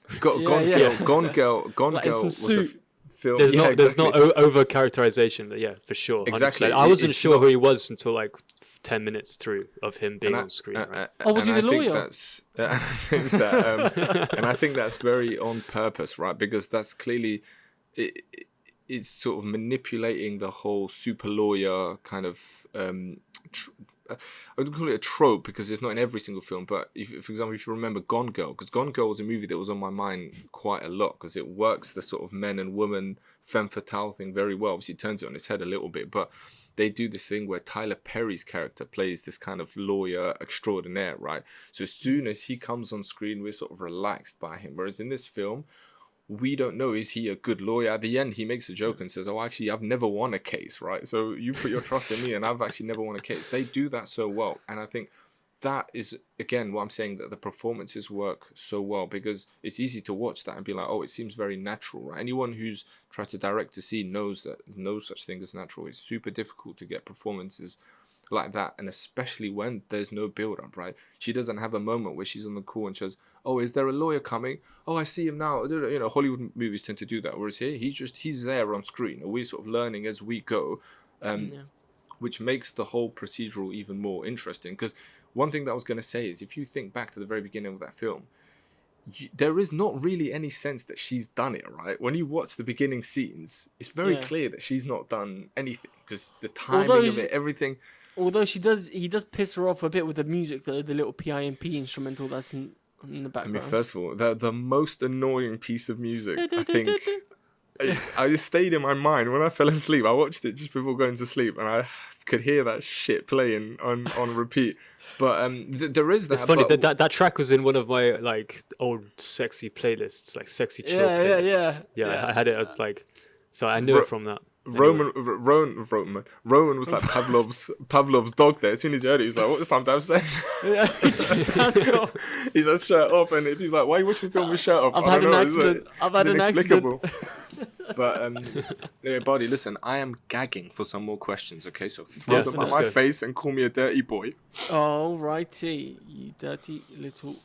[SPEAKER 3] know, Gone Girl was a film.
[SPEAKER 1] There's not over characterization. Yeah, for sure. 100%.
[SPEAKER 3] Exactly.
[SPEAKER 1] I wasn't sure who he was until like 10 minutes through of him being on screen. Right?
[SPEAKER 2] Was he the lawyer?
[SPEAKER 3] And I think that's very on purpose, right? Because that's clearly it's sort of manipulating the whole super lawyer kind of. I would call it a trope because it's not in every single film. But for example, if you remember Gone Girl, because Gone Girl was a movie that was on my mind quite a lot because it works the sort of men and women femme fatale thing very well. Obviously, it turns it on its head a little bit, but they do this thing where Tyler Perry's character plays this kind of lawyer extraordinaire, right? So as soon as he comes on screen, we're sort of relaxed by him. Whereas in this film, we don't know, is he a good lawyer? At the end, he makes a joke and says, oh, actually, I've never won a case, right? So you put your trust in me and I've actually never won a case. They do that so well. And I think that is, again, what I'm saying, that the performances work so well because it's easy to watch that and be like, oh, it seems very natural, right? Anyone who's tried to direct a scene knows that no such thing as natural. It's super difficult to get performances like that, and especially when there's no build-up, right? She doesn't have a moment where she's on the call and she says, oh, is there a lawyer coming? Oh, I see him now. You know, Hollywood movies tend to do that, whereas here he's there on screen and we're sort of learning as we go, which makes the whole procedural even more interesting. Because one thing that I was going to say is, if you think back to the very beginning of that film, there is not really any sense that she's done it, right? When you watch the beginning scenes, it's very clear that she's not done anything because the timing of it, everything.
[SPEAKER 2] Although he does piss her off a bit with the music, the little PIMP instrumental that's in the background.
[SPEAKER 3] I mean, first of all, the most annoying piece of music, I think, I just stayed in my mind when I fell asleep. I watched it just before going to sleep, and I could hear that shit playing on repeat. But there is that.
[SPEAKER 1] It's funny that track was in one of my like old sexy playlists, like sexy chill playlists. Yeah. I had it as like, so I knew it from that.
[SPEAKER 3] Roman was like Pavlov's dog there. As soon as he heard it, he's like, "What, it's time to have sex?"
[SPEAKER 2] Yeah,
[SPEAKER 3] He's had shirt off, and he's like, "Why are you watching film with shirt off?"
[SPEAKER 2] I've had an accident. I've had an accident.
[SPEAKER 3] But anyway, buddy, listen, I am gagging for some more questions. Okay, so throw them at my face and call me a dirty boy.
[SPEAKER 2] Alrighty, you dirty little.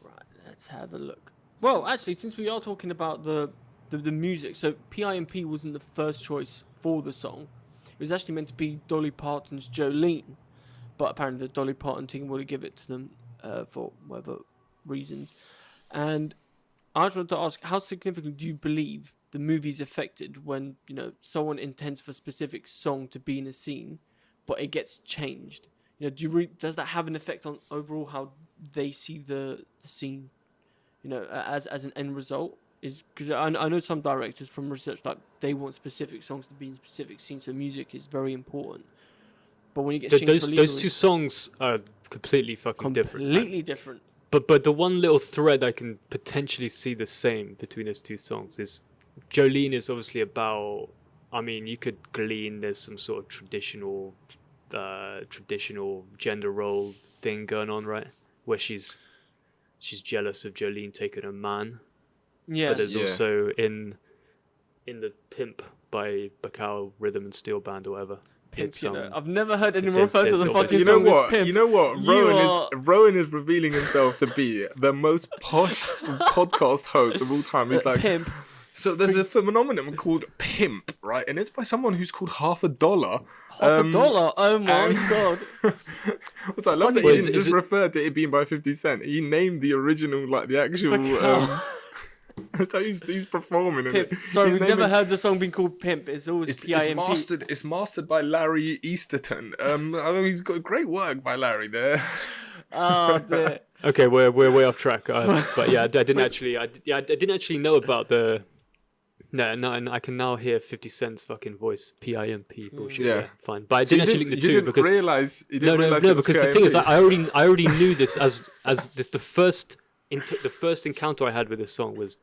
[SPEAKER 2] Right, let's have a look. Well, actually, since we are talking about the music, so PIMP wasn't the first choice for the song. It was actually meant to be Dolly Parton's Jolene, but apparently the Dolly Parton team would give it to them for whatever reasons. And I just wanted to ask, how significantly do you believe the movie's affected when, you know, someone intends for a specific song to be in a scene, but it gets changed? You know, does that have an effect on overall how they see the scene, you know, as an end result? Because I know some directors from research, like, they want specific songs to be in specific scenes, so music is very important. But when you get
[SPEAKER 1] those two songs are completely different.
[SPEAKER 2] Completely different.
[SPEAKER 1] But the one little thread I can potentially see the same between those two songs is Jolene is obviously about. I mean, you could glean there's some sort of traditional gender role thing going on, right? Where she's jealous of Jolene taking a man.
[SPEAKER 2] Yeah.
[SPEAKER 1] But there's also in the Pimp by Bacall Rhythm and Steel Band or whatever.
[SPEAKER 2] Pimp, I've never heard anyone refer to the fucking
[SPEAKER 3] you know
[SPEAKER 2] song
[SPEAKER 3] what?
[SPEAKER 2] as Pimp.
[SPEAKER 3] You know what? Rowan is revealing himself to be the most posh podcast host of all time. He's like,
[SPEAKER 2] Pimp.
[SPEAKER 3] So there's a phenomenon called Pimp, right? And it's by someone who's called $50.
[SPEAKER 2] $50? Oh my god.
[SPEAKER 3] So I love that he didn't just refer to it being by 50 Cent. He named the original, like the actual... That's how he's performing.
[SPEAKER 2] Pimp. Sorry, we've never heard the song being called Pimp. It's always PIMP.
[SPEAKER 3] It's mastered by Larry Easterton. He's got great work by Larry there.
[SPEAKER 2] Oh dear.
[SPEAKER 1] Okay, we're way off track. But yeah, I didn't actually know about the. No, and I can now hear 50 Cent's fucking voice. PIMP bullshit. Yeah, fine. But I didn't actually link the two because
[SPEAKER 3] realize.
[SPEAKER 1] No, because the thing is, I already knew this as this the first encounter I had with this song was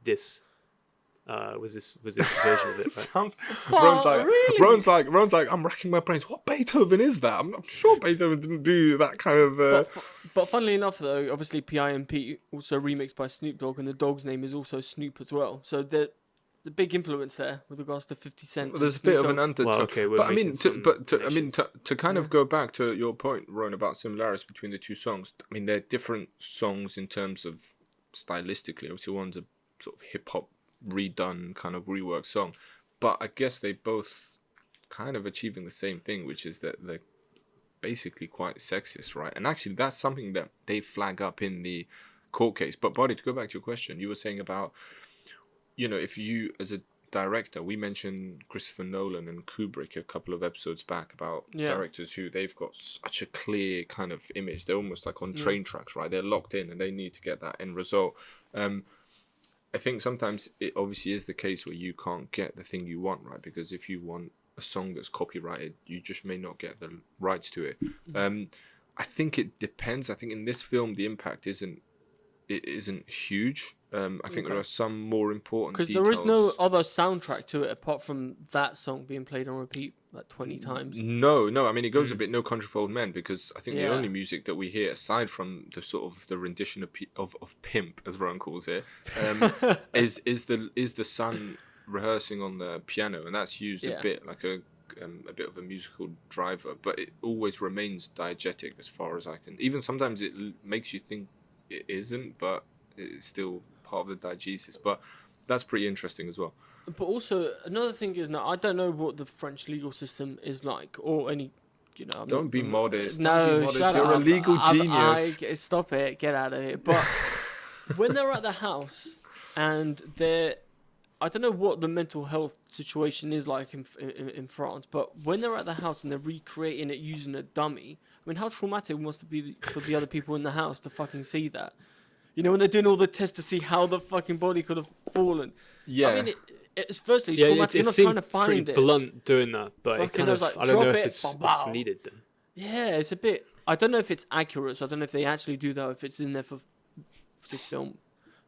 [SPEAKER 1] this version of it. Right?
[SPEAKER 3] Sounds. Rowan's like, I'm racking my brains. What Beethoven is that? I'm sure Beethoven didn't do that kind of.
[SPEAKER 2] But funnily enough, though, obviously PIMP also remixed by Snoop Dogg, and the dog's name is also Snoop as well. So there's a big influence there with regards to 50 Cent.
[SPEAKER 3] Well, there's a bit of an undertone.
[SPEAKER 1] Well, okay,
[SPEAKER 3] but to kind of go back to your point, Rowan, about similarities between the two songs. I mean, they're different songs in terms of stylistically. Obviously, one's a sort of hip hop redone kind of reworked song, but I guess they both kind of achieving the same thing, which is that they're basically quite sexist, right? And actually, that's something that they flag up in the court case. But Buddy, to go back to your question, you were saying about, you know, if you as a director, we mentioned Christopher Nolan and Kubrick a couple of episodes back about directors who they've got such a clear kind of image. They're almost like on train tracks, right? They're locked in and they need to get that end result. I think sometimes it obviously is the case where you can't get the thing you want, right? Because if you want a song that's copyrighted, you just may not get the rights to it. I think it depends. I think in this film, the impact isn't huge. I think there are some more important details.
[SPEAKER 2] Because there is no other soundtrack to it apart from that song being played on repeat like 20 times.
[SPEAKER 3] No. I mean, it goes a bit No Country for Old Men, because I think the only music that we hear, aside from the sort of the rendition of Pimp, as Rowan calls it, is the son rehearsing on the piano, and that's used a bit like a bit of a musical driver, but it always remains diegetic as far as I can. Even sometimes it makes you think it isn't, but it's still part of the diegesis. But that's pretty interesting as well.
[SPEAKER 2] But also another thing is, now I don't know what the French legal system is like, or any, you know.
[SPEAKER 3] Don't be modest.
[SPEAKER 2] No, shut
[SPEAKER 3] You're
[SPEAKER 2] up.
[SPEAKER 3] a legal genius.
[SPEAKER 2] Stop it. Get out of here. But when they're at the house and I don't know what the mental health situation is like in France, but when they're at the house and they're recreating it using a dummy, I mean, how traumatic must it be for the other people in the house to fucking see that? You know, when they're doing all the tests to see how the fucking body could have fallen. Yeah. I mean, it's firstly traumatic. You're not trying to find it.
[SPEAKER 1] Blunt doing that, but it kind of, like, I don't know if it's needed then.
[SPEAKER 2] Yeah, it's a bit. I don't know if it's accurate, so I don't know if they actually do that, or if it's in there for film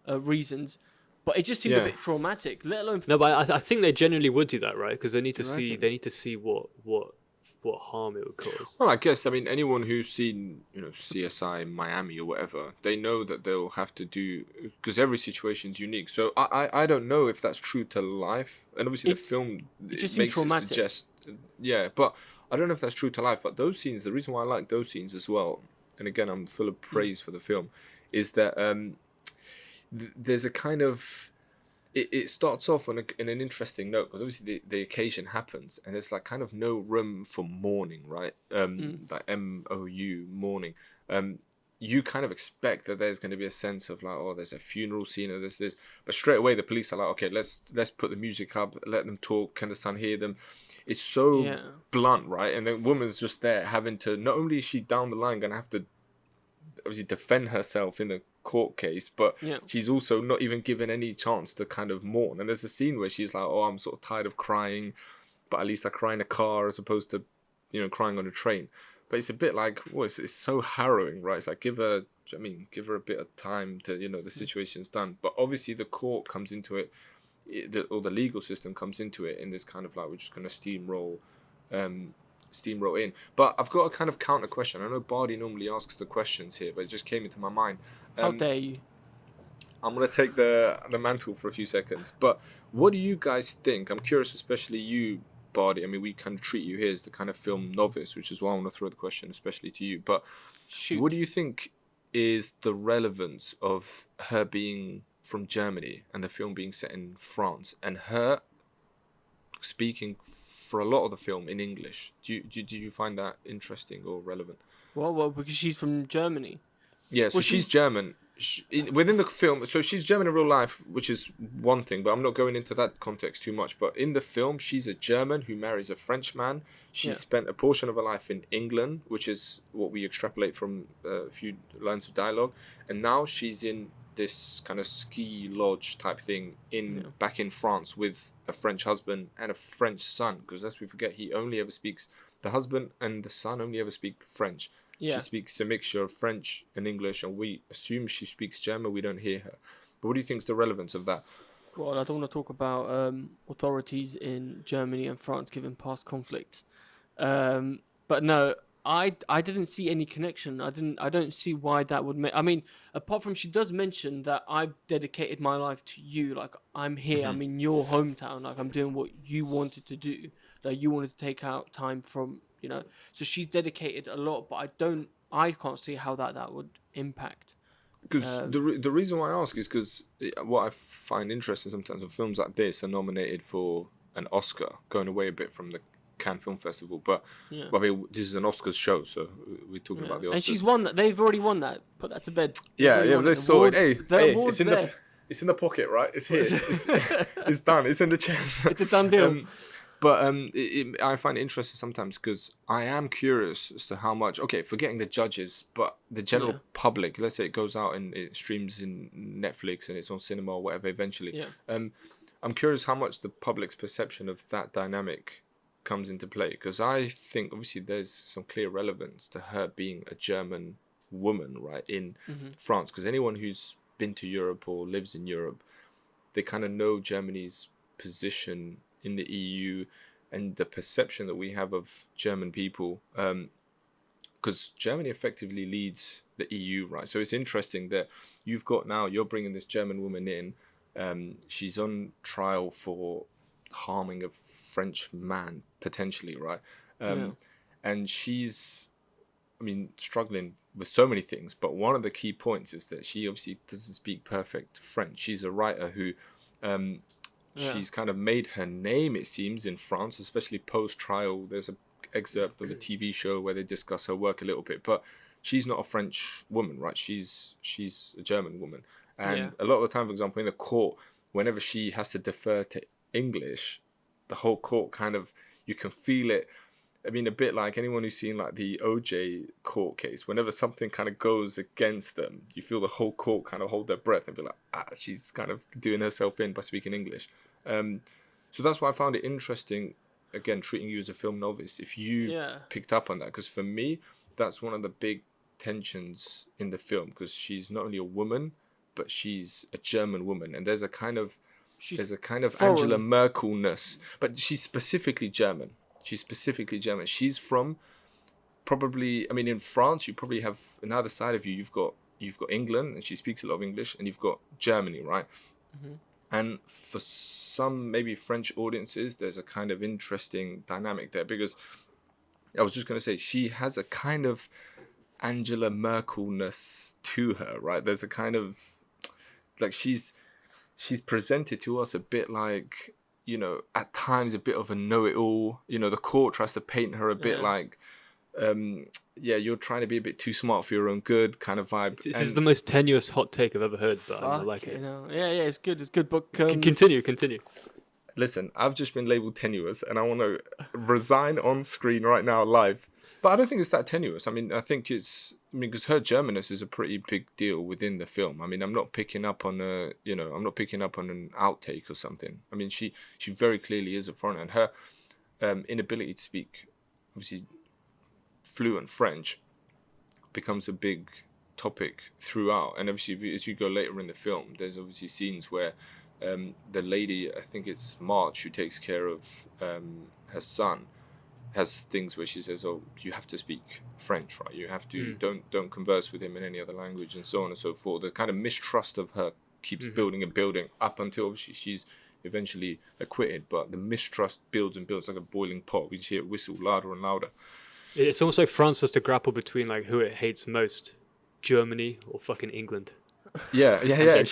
[SPEAKER 2] reasons. But it just seemed a bit traumatic, let alone.
[SPEAKER 1] No, but I think they genuinely would do that, right? Because they need to see
[SPEAKER 2] reckon?
[SPEAKER 1] they need to see what harm it would cause.
[SPEAKER 3] Well, I guess, I mean, anyone who's seen, CSI Miami or whatever, they know that they'll have to do, because every situation's unique. So I don't know if that's true to life. And obviously the film
[SPEAKER 2] just
[SPEAKER 3] makes
[SPEAKER 2] seemed
[SPEAKER 3] it
[SPEAKER 2] traumatic.
[SPEAKER 3] suggest, but I don't know if that's true to life. But those scenes, the reason why I like those scenes as well, and again, I'm full of praise for the film, is that there's a kind of, it starts off in an interesting note, because obviously the occasion happens and there's like kind of no room for mourning, right? Like MOU, mourning. You kind of expect that there's going to be a sense of like, oh, there's a funeral scene or there's this, but straight away the police are like, okay, let's put the music up, let them talk, can the son hear them? It's so blunt, right? And the woman's just there having to, not only is she down the line going to have to obviously defend herself in a court case, but she's also not even given any chance to kind of mourn. And there's a scene where she's like, oh, I'm sort of tired of crying, but at least I cry in a car as opposed to, crying on a train. But it's a bit like, well, it's so harrowing, right? It's like, give her a bit of time to, the situation's done. But obviously the court comes into it, or the legal system comes into it in this kind of like, we're just going to steamroll in. But I've got a kind of counter question. I know Bardi normally asks the questions here, but it just came into my mind.
[SPEAKER 2] How dare you?
[SPEAKER 3] I'm going to take the mantle for a few seconds. But what do you guys think? I'm curious, especially you, Bardi. I mean, we kind of treat you here as the kind of film novice, which is why I want to throw the question especially to you. But what do you think is the relevance of her being from Germany and the film being set in France and her speaking for a lot of the film in English? Do you find that interesting or relevant?
[SPEAKER 2] Well, because she's from Germany.
[SPEAKER 3] Yeah, so she's German. Within the film, so she's German in real life, which is one thing, but I'm not going into that context too much. But in the film, she's a German who marries a French man. She spent a portion of her life in England, which is what we extrapolate from a few lines of dialogue. And now she's in this kind of ski lodge type thing back in France with a French husband and a French son, because lest we forget, the husband and the son only ever speak French. She speaks a mixture of French and English, and we assume she speaks German. We don't hear her. But what do you think is the relevance of that?
[SPEAKER 2] Well, I don't want to talk about authorities in Germany and France given past conflicts. But no, I didn't see any connection. I don't see why that would make. I mean, apart from she does mention that I've dedicated my life to you. Like, I'm here. I'm in your hometown. Like, I'm doing what you wanted to do. Like, you wanted to take out time from. So she's dedicated a lot, but I can't see how that would impact.
[SPEAKER 3] Because the reason why I ask is because what I find interesting sometimes when films like this are nominated for an Oscar, going away a bit from the Cannes Film Festival, but I mean, this is an Oscars show, so we're talking about the Oscars.
[SPEAKER 2] And she's won that. They've already won that. Put that to bed.
[SPEAKER 3] They saw it. Hey,
[SPEAKER 2] it's in
[SPEAKER 3] it's in the pocket, right? It's here. It's done. It's in the chest.
[SPEAKER 2] It's a done deal.
[SPEAKER 3] But I find it interesting sometimes because I am curious as to how much, forgetting the judges, but the general public, let's say it goes out and it streams in Netflix and it's on cinema or whatever eventually. I'm curious how much the public's perception of that dynamic comes into play, because I think obviously there's some clear relevance to her being a German woman, right, in France, because anyone who's been to Europe or lives in Europe, they kind of know Germany's position in the EU and the perception that we have of German people, because Germany effectively leads the EU, right? So it's interesting that you're bringing this German woman in. She's on trial for harming a French man, potentially, right? And she's, struggling with so many things, but one of the key points is that she obviously doesn't speak perfect French. She's a writer who she's kind of made her name, it seems, in France, especially post-trial. There's an excerpt of a TV show where they discuss her work a little bit, but she's not a French woman, right? She's a German woman. And a lot of the time, for example, in the court, whenever she has to defer to English, the whole court kind of, you can feel it. I mean, a bit like anyone who's seen like the OJ court case, whenever something kind of goes against them, you feel the whole court kind of hold their breath and be like, she's kind of doing herself in by speaking English. So that's why I found it interesting, again, treating you as a film novice, if you picked up on that. Because for me, that's one of the big tensions in the film, because she's not only a woman, but she's a German woman, and there's a kind of
[SPEAKER 2] foreign.
[SPEAKER 3] Angela Merkelness, but she's specifically German. She's from probably, I mean, in France, you probably have on the other side of you, you've got England, and she speaks a lot of English, and you've got Germany, right? And for some maybe French audiences, there's a kind of interesting dynamic there, because I was just going to say she has a kind of Angela Merkelness to her, right? There's a kind of like she's presented to us a bit like, you know, at times a bit of a know-it-all. You know, the court tries to paint her a bit like, you're trying to be a bit too smart for your own good kind of vibe.
[SPEAKER 1] This is the most tenuous hot take I've ever heard, but I like it.
[SPEAKER 2] Yeah, it's good book.
[SPEAKER 1] Continue.
[SPEAKER 3] Listen, I've just been labelled tenuous, and I want to resign on screen right now live. But I don't think it's that tenuous. I mean, I think it's... I mean, because her Germanness is a pretty big deal within the film. I mean, I'm not picking up on an outtake or something. I mean, she very clearly is a foreigner, and her inability to speak, obviously, fluent French becomes a big topic throughout. And obviously, as you go later in the film, there's obviously scenes where the lady, I think it's Marge, who takes care of her son, has things where she says, "Oh, you have to speak French, right? You have to don't converse with him in any other language," and so on and so forth. The kind of mistrust of her keeps building and building up until obviously she's eventually acquitted. But the mistrust builds and builds like a boiling pot. We see it whistle louder and louder.
[SPEAKER 1] It's almost like France has to grapple between like who it hates most, Germany or fucking England.
[SPEAKER 3] Yeah.
[SPEAKER 1] And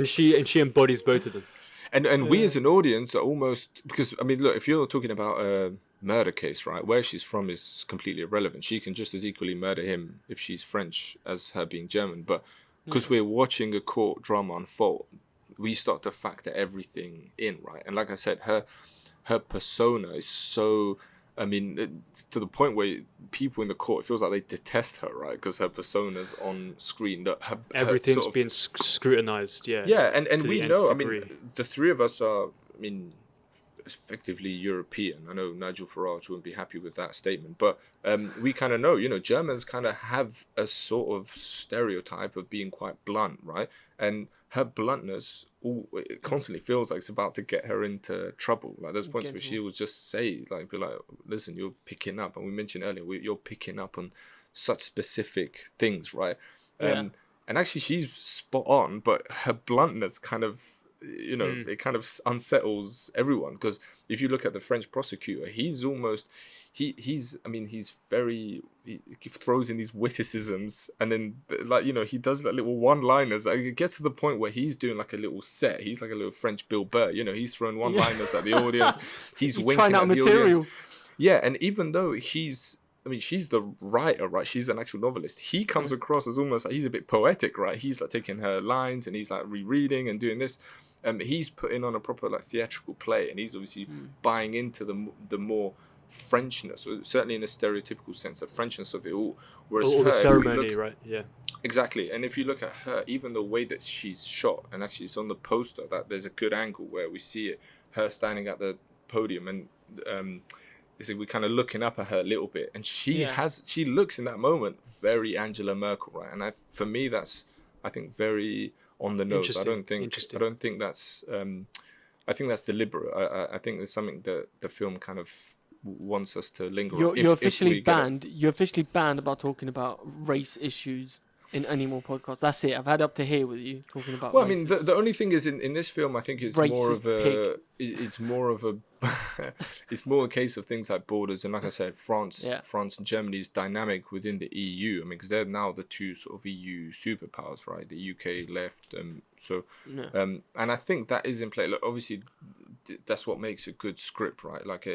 [SPEAKER 1] she embodies both of them.
[SPEAKER 3] And we as an audience are almost, because I mean, look, if you're talking about a murder case, right, where she's from is completely irrelevant. She can just as equally murder him if she's French as her being German. But because we're watching a court drama unfold, we start to factor everything in, right? And like I said, her persona is so, I mean, to the point where people in the court, it feels like they detest her, right? Because her persona's on screen.
[SPEAKER 1] Everything's being scrutinized, yeah.
[SPEAKER 3] Yeah, and we know, I
[SPEAKER 1] degree.
[SPEAKER 3] mean, the three of us are, I mean, effectively European. I know Nigel Farage wouldn't be happy with that statement, but we kind of know, you know, Germans kind of have a sort of stereotype of being quite blunt, right? And her bluntness it constantly feels like it's about to get her into trouble. Like there's points where she will just say, like, be like, listen, you're picking up, and we mentioned earlier, you're picking up on such specific things, right? And actually she's spot on, but her bluntness kind of, you know, it kind of unsettles everyone, because if you look at the French prosecutor, he's almost he's very, he throws in these witticisms, and then like, you know, he does like little one-liners. Like, it gets to the point where he's doing like a little set. He's like a little French Bill Burr, you know, he's throwing one-liners at the audience. He's winking at the audience. Yeah, and even though she's the writer, right? She's an actual novelist. He comes across as almost like he's a bit poetic, right? He's like taking her lines and he's like rereading and doing this. He's putting on a proper like theatrical play, and he's obviously buying into the more Frenchness, or certainly in a stereotypical sense, the Frenchness of it all. Whereas
[SPEAKER 1] all the ceremony, right? Yeah.
[SPEAKER 3] Exactly. And if you look at her, even the way that she's shot, and actually it's on the poster, that there's a good angle where we see it, her standing at the podium, and we're kind of looking up at her a little bit, and she looks in that moment very Angela Merkel, right? And for me, that's, I think, very on the nose. I don't think that's I think that's deliberate. I think there's something that the film kind of wants us to linger on.
[SPEAKER 2] You're officially banned. You're officially banned about talking about race issues in any more podcasts. That's it. I've had up to here with you talking about.
[SPEAKER 3] Well, I mean, the only thing is in this film, I think it's more of a it's more a case of things like borders, and like I said, France and Germany's dynamic within the EU. I mean, because they're now the two sort of EU superpowers, right? The UK left, and I think that is in play. Look, obviously, that's what makes a good script, right? Like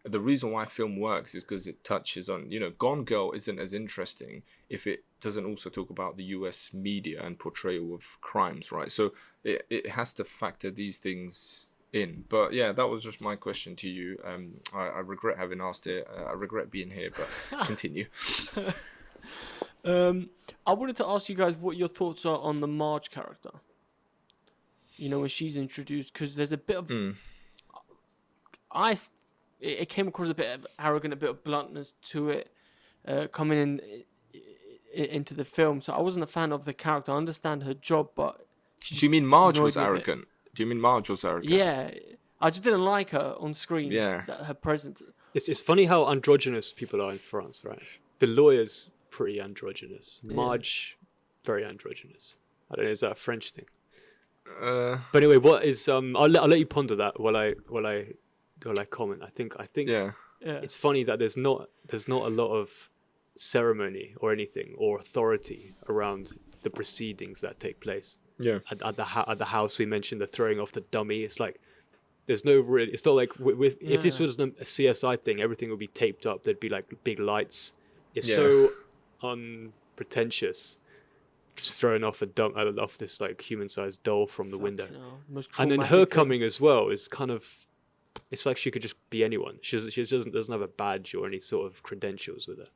[SPEAKER 3] the reason why film works is because it touches on, you know, Gone Girl isn't as interesting if it doesn't also talk about the US media and portrayal of crimes, right? So it has to factor these things in. But yeah, that was just my question to you. I regret having asked it. I regret being here, but continue.
[SPEAKER 2] I wanted to ask you guys what your thoughts are on the Marge character. You know, when she's introduced, because there's a bit of... It came across a bit of arrogant, a bit of bluntness to it, coming into the film. So I wasn't a fan of the character. I understand her job, but
[SPEAKER 3] Do you mean Marge
[SPEAKER 2] annoyed
[SPEAKER 3] was
[SPEAKER 2] me a bit.
[SPEAKER 3] arrogant? Do you mean Marge was arrogant?
[SPEAKER 2] Yeah, I just didn't like her on screen.
[SPEAKER 3] Yeah.
[SPEAKER 2] That her presence.
[SPEAKER 1] It's funny how androgynous people are in France, right? The lawyer's pretty androgynous. Marge, very androgynous. I don't know, is that a French thing? But anyway, what is I'll let you ponder that while I comment. I think
[SPEAKER 3] Yeah.
[SPEAKER 1] it's funny that there's not a lot of ceremony or anything or authority around the proceedings that take place.
[SPEAKER 3] Yeah.
[SPEAKER 1] At the house we mentioned, the throwing off the dummy. It's like there's no really. It's not like if this was a CSI thing, everything would be taped up. There'd be like big lights. It's so unpretentious. Just throwing off off this like human-sized doll from the window, and then her coming as well is kind of. It's like she could just be anyone. She doesn't have a badge or any sort of credentials with her.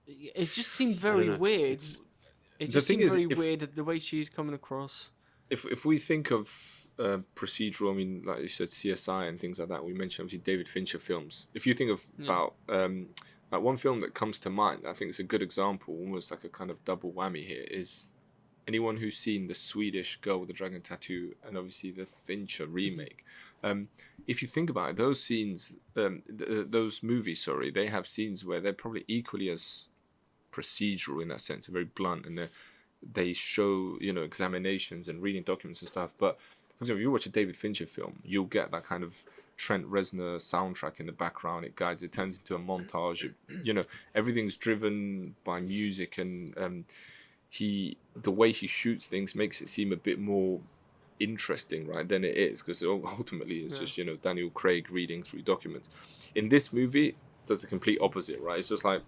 [SPEAKER 2] It just seemed very weird. It just seemed very weird the way she's coming across.
[SPEAKER 3] If we think of procedural, I mean, like you said, CSI and things like that, we mentioned obviously David Fincher films. If you think of about like one film that comes to mind, I think it's a good example, almost like a kind of double whammy here, is anyone who's seen the Swedish Girl with the Dragon Tattoo and obviously the Fincher remake. If you think about it, those scenes, those movies, they have scenes where they're probably equally as procedural in that sense, very blunt, and they show, examinations and reading documents and stuff. But for example, if you watch a David Fincher film, you'll get that kind of Trent Reznor soundtrack in the background. It turns into a montage. Everything's driven by music, and the way he shoots things makes it seem a bit more interesting, right, than it is, because ultimately it's just Daniel Craig reading through documents. In this movie, it does the complete opposite, right? It's just like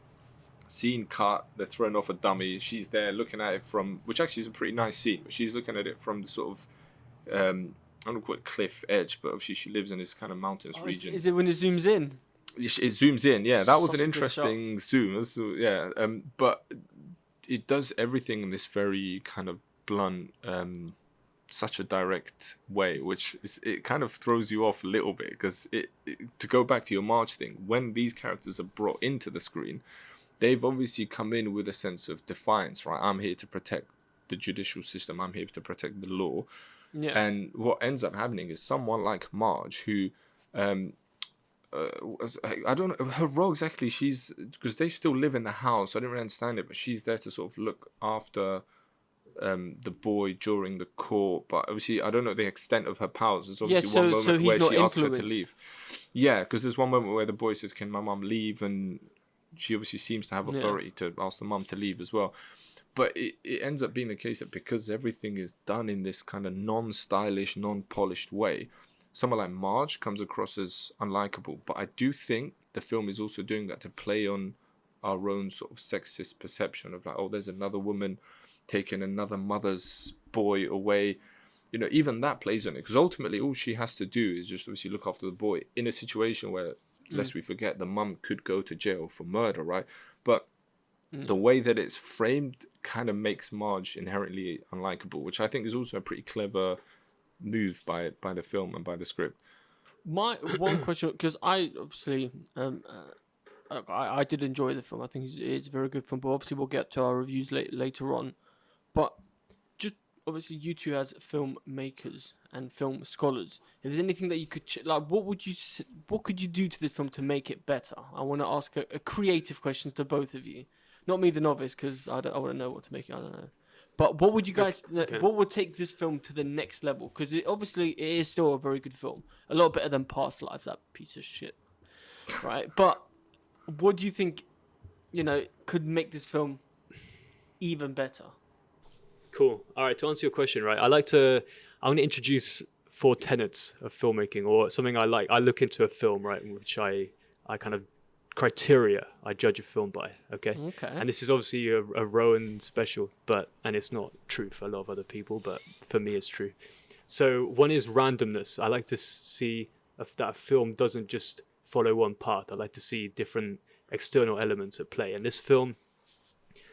[SPEAKER 3] scene cut, they're throwing off a dummy, she's there looking at it from, which actually is a pretty nice scene, but she's looking at it from the sort of I don't want to call it cliff edge, but obviously she lives in this kind of mountainous region.
[SPEAKER 2] Is it when it zooms in?
[SPEAKER 3] It zooms in, yeah. That was an interesting zoom. Yeah, but it does everything in this very kind of blunt, such a direct way, which it kind of throws you off a little bit, because to go back to your Marge thing, when these characters are brought into the screen, they've obviously come in with a sense of defiance, right? I'm here to protect the judicial system. I'm here to protect the law. Yeah. And what ends up happening is someone like Marge, who, I don't know, her role exactly, because they still live in the house, I didn't really understand it, but she's there to sort of look after the boy during the court, but obviously I don't know the extent of her powers. There's obviously one moment where she asks her to leave. Yeah, because there's one moment where the boy says, "Can my mum leave?" and she obviously seems to have authority to ask the mum to leave as well. But it ends up being the case that because everything is done in this kind of non-stylish, non-polished way, someone like Marge comes across as unlikable. But I do think the film is also doing that to play on our own sort of sexist perception of like, oh, there's another woman taking another mother's boy away. Even that plays on it, because ultimately all she has to do is just obviously look after the boy in a situation where, lest we forget, the mum could go to jail for murder, right? But the way that it's framed kind of makes Marge inherently unlikable, which I think is also a pretty clever move by the film and by the script.
[SPEAKER 2] My one question, because I obviously I did enjoy the film. I think it's a very good film, but obviously we'll get to our reviews later on. But just obviously you two as filmmakers and film scholars, if there's anything that you could what could you do to this film to make it better? I want to ask a creative questions to both of you. Not me, the novice, because I want to know what to make it. I don't know. But what would you guys? Okay. What would take this film to the next level? Because it is still a very good film. A lot better than Past Lives, that piece of shit. Right? But what do you think? Could make this film even better?
[SPEAKER 1] Cool. All right. To answer your question, right? I want to introduce 4 tenets of filmmaking, or something I like. I look into a film, right, in which I kind of criteria I judge a film by. Okay. And this is obviously a Rowan special, and it's not true for a lot of other people, but for me it's true. So one is randomness. I like to see that a film doesn't just follow one path. I like to see different external elements at play, and this film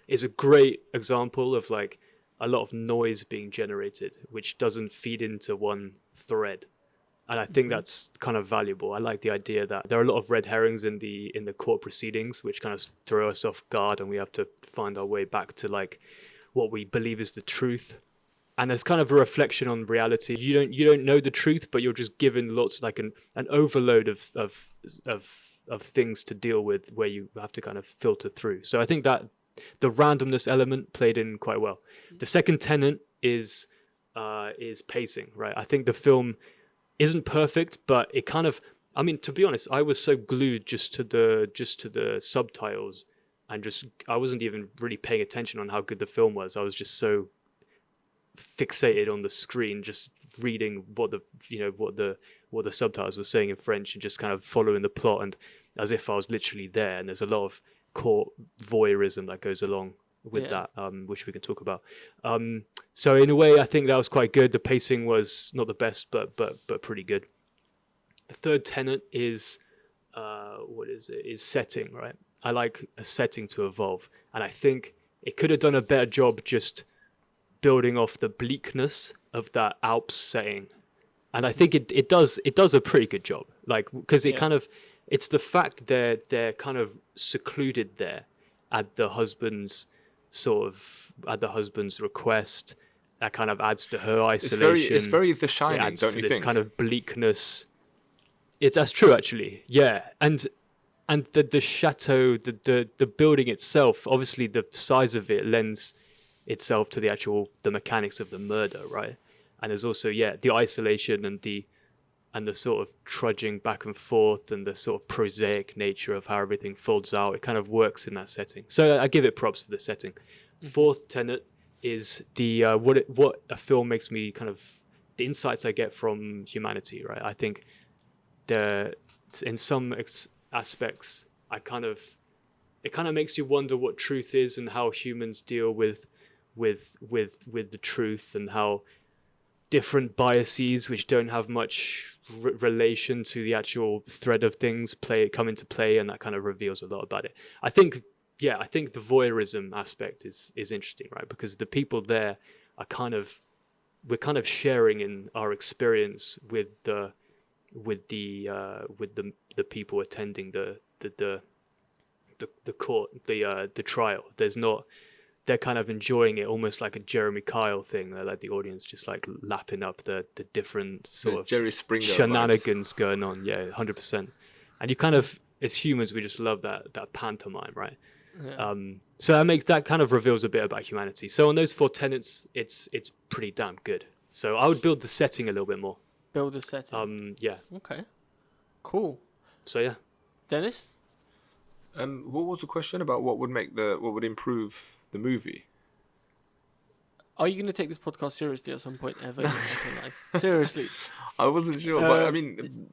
[SPEAKER 1] is a great example of like a lot of noise being generated which doesn't feed into one thread. And I think that's kind of valuable. I like the idea that there are a lot of red herrings in the court proceedings, which kind of throw us off guard, and we have to find our way back to like what we believe is the truth. and there's kind of a reflection on reality. You don't know the truth, but you're just given lots, like an overload of things to deal with, where you have to kind of filter through. So I think that the randomness element played in quite well. The second tenet is pacing, right? I think the film isn't perfect, but it kind of, I mean, to be honest, I was so glued just to the subtitles, and I wasn't even really paying attention on how good the film was. I was just so fixated on the screen, just reading what the subtitles were saying in French, and just kind of following the plot, and as if I was literally there. And there's a lot of court voyeurism that goes along with that, which we can talk about. So in a way, I think that was quite good. The pacing was not the best, but pretty good. The third tenet is is setting, right? I like a setting to evolve, and I think it could have done a better job just building off the bleakness of that Alps setting, and I think it does a pretty good job, like, because it kind of, it's the fact they're kind of secluded there at the husband's request, that kind of adds to her isolation.
[SPEAKER 3] It's very The Shining,
[SPEAKER 1] it adds
[SPEAKER 3] don't
[SPEAKER 1] to
[SPEAKER 3] you
[SPEAKER 1] this
[SPEAKER 3] think?
[SPEAKER 1] kind of bleakness. That's true, actually. Yeah, and the chateau, the building itself, obviously the size of it lends itself to the mechanics of the murder, right? And there's also the isolation and the sort of trudging back and forth, and the sort of prosaic nature of how everything folds out. It kind of works in that setting. So I give it props for the setting. Fourth tenet is the what a film makes me kind of, the insights I get from humanity, right? I think in some aspects, it kind of makes you wonder what truth is, and how humans deal with the truth, and how different biases, which don't have much relation to the actual thread of things, come into play, and that kind of reveals a lot about it. I think the voyeurism aspect is interesting, right? Because the people there are we're kind of sharing in our experience with the people attending the court, the trial. They're kind of enjoying it, almost like a Jeremy Kyle thing. They're like the audience, just like lapping up the different sort of
[SPEAKER 3] Jerry Springer
[SPEAKER 1] shenanigans going on. Yeah, 100%. And you kind of, as humans, we just love that pantomime, right?
[SPEAKER 2] Yeah.
[SPEAKER 1] So that kind of reveals a bit about humanity. So on those four tenets, it's pretty damn good. So I would build the setting a little bit more.
[SPEAKER 2] Build a setting.
[SPEAKER 1] Yeah.
[SPEAKER 2] Okay. Cool.
[SPEAKER 1] So yeah.
[SPEAKER 2] Dennis?
[SPEAKER 3] What was the question about what would improve the movie?
[SPEAKER 2] Are you going to take this podcast seriously at some point ever in your life? Seriously.
[SPEAKER 3] I wasn't sure, but I mean,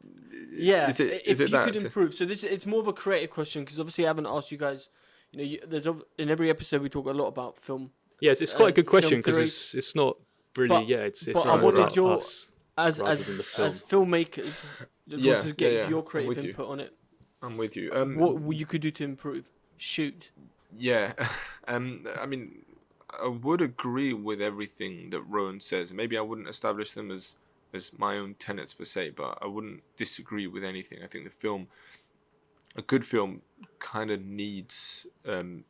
[SPEAKER 2] yeah.
[SPEAKER 3] Is it
[SPEAKER 2] if you
[SPEAKER 3] that?
[SPEAKER 2] could improve, so it's more of a creative question, because obviously I haven't asked you guys. In every episode we talk a lot about film.
[SPEAKER 1] Yes, it's quite a good question, because it's not really. It's
[SPEAKER 2] I wanted
[SPEAKER 1] about
[SPEAKER 2] your
[SPEAKER 1] us
[SPEAKER 2] as filmmakers. To get your creative input on it.
[SPEAKER 3] I'm with you.
[SPEAKER 2] What you could do to improve? Shoot.
[SPEAKER 3] Yeah, I mean, I would agree with everything that Rowan says. Maybe I wouldn't establish them as my own tenets per se, but I wouldn't disagree with anything. I think a good film kind of needs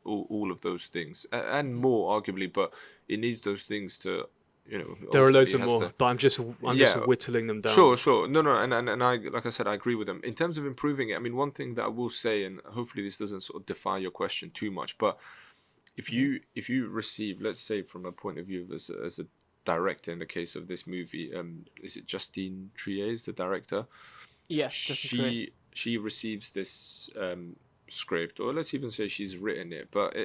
[SPEAKER 3] all of those things and more, arguably, but it needs those things to,
[SPEAKER 1] there are loads of more, but I'm just whittling them down.
[SPEAKER 3] Sure. No, and I, like I said, I agree with them. In terms of improving it, I mean, one thing that I will say, and hopefully this doesn't sort of defy your question too much, but if you receive, let's say, from a point of view as a director, in the case of this movie, is it Justine Triet is the director?
[SPEAKER 2] Yeah,
[SPEAKER 3] she receives this script, or let's even say she's written it, but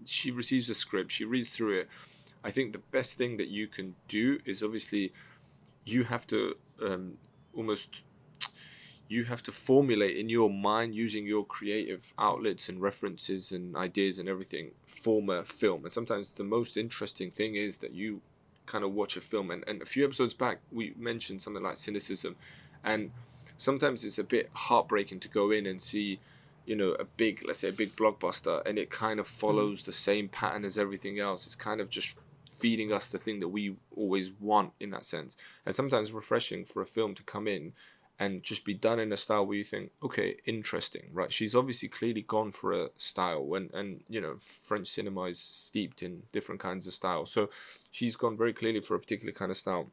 [SPEAKER 3] she receives the script, she reads through it. I think the best thing that you can do is, obviously, you have to formulate in your mind, using your creative outlets and references and ideas and everything, form a film. And sometimes the most interesting thing is that you kind of watch a film, and a few episodes back we mentioned something like cynicism, and sometimes it's a bit heartbreaking to go in and see, a big blockbuster, and it kind of follows the same pattern as everything else. It's kind of just feeding us the thing that we always want, in that sense. And sometimes refreshing for a film to come in and just be done in a style where you think, okay, interesting, right? She's obviously clearly gone for a style, and you know, French cinema is steeped in different kinds of styles, so she's gone very clearly for a particular kind of style,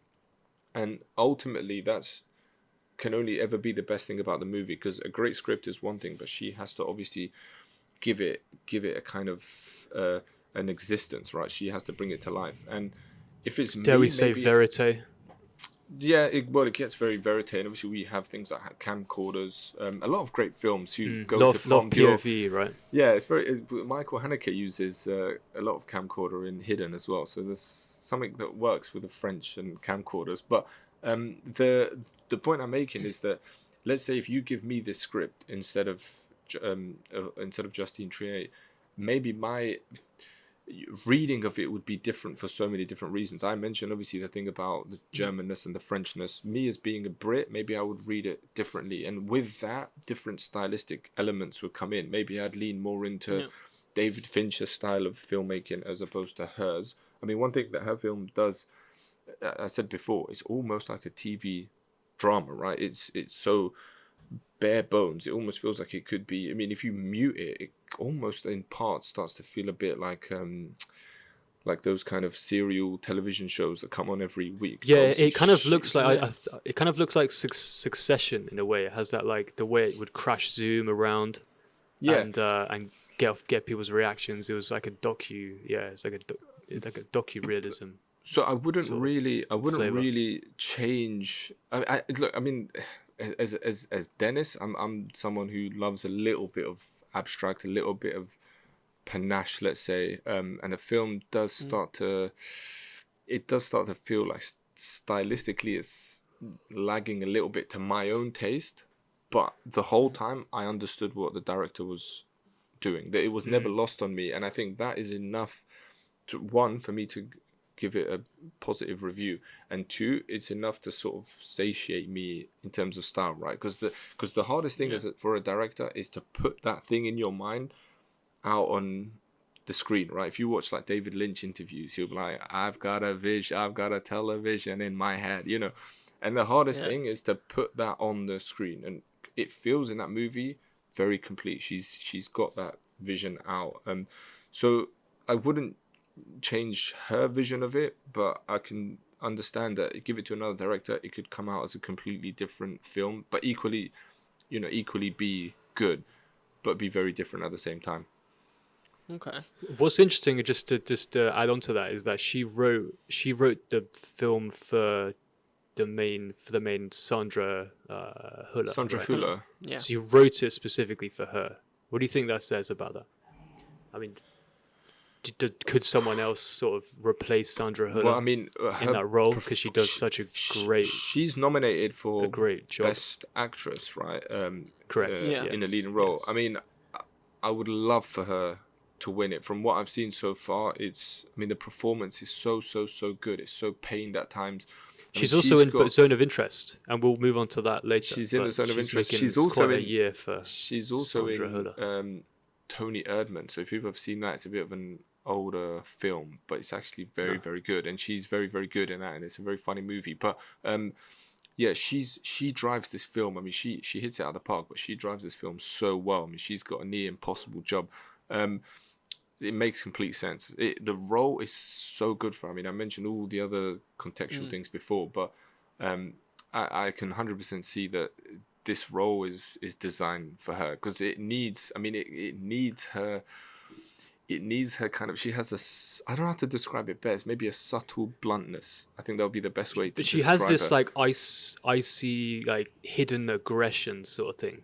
[SPEAKER 3] and ultimately that's can only ever be the best thing about the movie, because a great script is one thing, but she has to obviously give it a kind of an existence, right? She has to bring it to life, and if it's
[SPEAKER 1] Dare we say
[SPEAKER 3] maybe,
[SPEAKER 1] verite?
[SPEAKER 3] yeah, it gets very verite, and obviously we have things like camcorders. A lot of great films who go
[SPEAKER 1] Love
[SPEAKER 3] to Palme d'Or.
[SPEAKER 1] POV, right?
[SPEAKER 3] Yeah, Michael Haneke uses a lot of camcorder in Hidden as well. So there's something that works with the French and camcorders. But the point I'm making is that, let's say if you give me this script instead of Justine Triet, maybe my reading of it would be different for so many different reasons. I mentioned obviously the thing about the Germanness and the Frenchness. Me as being a Brit, maybe I would read it differently, and with that, different stylistic elements would come in. Maybe I'd lean more into David Fincher's style of filmmaking as opposed to hers. I mean, one thing that her film does, I said before, it's almost like a TV drama, right? It's so bare bones. It almost feels like it could be. I mean, if you mute it, it almost in parts starts to feel a bit like those kind of serial television shows that come on every week.
[SPEAKER 1] Yeah, it kind of looks like it kind of looks like Succession in a way. It has that, like, the way it would crash zoom around, and get people's reactions. It was like a docu. Yeah, it's like a docu realism.
[SPEAKER 3] So I wouldn't really
[SPEAKER 1] flavor.
[SPEAKER 3] change. Look, I mean, as Dennis, I'm someone who loves a little bit of abstract, a little bit of panache, let's say, and the film does start to feel like stylistically it's lagging a little bit to my own taste, but the whole time I understood what the director was doing, that it was never lost on me, and I think that is enough to, one, for me to give it a positive review, and two, it's enough to sort of satiate me in terms of style, right? Because the hardest thing for a director is to put that thing in your mind out on the screen, right? If you watch like David Lynch interviews, he'll be like, I've got a television in my head, you know. And the hardest thing is to put that on the screen, and it feels in that movie very complete. She's got that vision out, so I wouldn't change her vision of it, but I can understand that give it to another director, it could come out as a completely different film, but equally be good, but be very different at the same time.
[SPEAKER 2] Okay.
[SPEAKER 1] What's interesting, just to add on to that, is that she wrote the film for the main Sandra Hüller.
[SPEAKER 3] Sandra
[SPEAKER 1] right?
[SPEAKER 3] Hüller.
[SPEAKER 2] Yeah.
[SPEAKER 1] So you wrote it specifically for her. What do you think that says about that? I mean, could someone else sort of replace Sandra Hüller
[SPEAKER 3] Well, I mean,
[SPEAKER 1] in that role, because she does such a great
[SPEAKER 3] she's nominated for
[SPEAKER 1] great job.
[SPEAKER 3] Best Actress, right?
[SPEAKER 1] Correct.
[SPEAKER 3] In a leading role. Yes. I mean, I would love for her to win it. From what I've seen so far, the performance is so good. It's so pained at times.
[SPEAKER 1] She's also in Zone of Interest, and we'll move on to that later.
[SPEAKER 3] She's in the Zone of Interest. She's also in a year for. She's also
[SPEAKER 1] Sandra
[SPEAKER 3] in
[SPEAKER 1] Hüller.
[SPEAKER 3] Tony Erdmann. So if people have seen that, it's a bit of an older film, but it's actually very good, and she's very good in that, and it's a very funny movie. But she drives this film. I mean, she hits it out of the park, but she drives this film so well. I mean, she's got a near impossible job. It makes complete sense. The role is so good for her. I mean, I mentioned all the other contextual things before, but I can 100% see that this role is designed for her, because it needs her. It needs her kind of. She has I don't know how to describe it best. Maybe a subtle bluntness. I think that would be the best way to. But
[SPEAKER 1] she has this like icy, like hidden aggression sort of thing.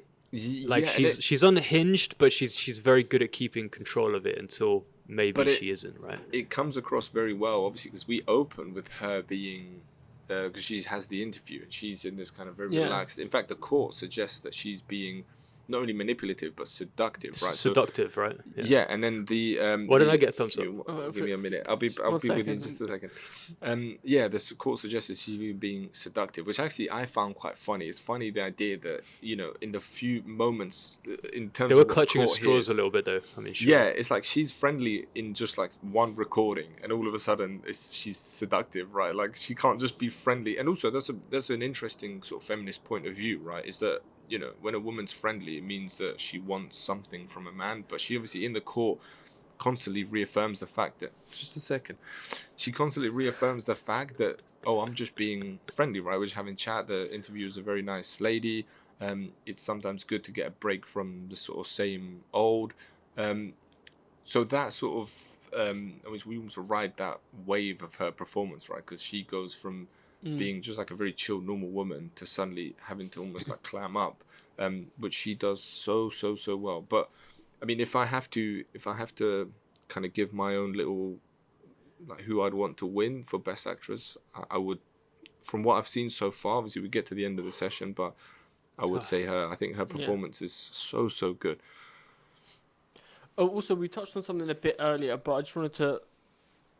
[SPEAKER 1] Like she's unhinged, but she's very good at keeping control of it until maybe she isn't, right?
[SPEAKER 3] It comes across very well, obviously, because we open with her being, because she has the interview and she's in this kind of very relaxed. In fact, the court suggests that she's being not only manipulative but seductive, right?
[SPEAKER 1] Seductive, right?
[SPEAKER 3] Yeah, and then the
[SPEAKER 1] Why didn't I get a thumbs up?
[SPEAKER 3] Give me a minute. I'll be with you in just a second. Yeah, the court suggested she's being seductive, which actually I found quite funny. It's funny the idea that, you know, in the few moments in terms
[SPEAKER 1] They were
[SPEAKER 3] of what
[SPEAKER 1] clutching at
[SPEAKER 3] court
[SPEAKER 1] straws
[SPEAKER 3] hears,
[SPEAKER 1] a little bit, though. I mean, sure.
[SPEAKER 3] yeah, it's like she's friendly in just like one recording, and all of a sudden she's seductive, right? Like she can't just be friendly. And also that's an interesting sort of feminist point of view, right? Is that, you know, when a woman's friendly, it means that she wants something from a man, but she obviously in the court constantly reaffirms the fact that she constantly reaffirms the fact that, oh, I'm just being friendly, right? We're just having chat. The interviewer's a very nice lady. It's sometimes good to get a break from the sort of same old. So that sort of, I mean, we want to ride that wave of her performance, right? Because she goes from being just like a very chill, normal woman to suddenly having to almost like clam up, which she does so well. But I mean, if I have to kind of give my own little, like, who I'd want to win for Best Actress, I would, from what I've seen so far, obviously we get to the end of the session, but I would say her. I think her performance is so good.
[SPEAKER 2] Oh, also, we touched on something a bit earlier, but I just wanted to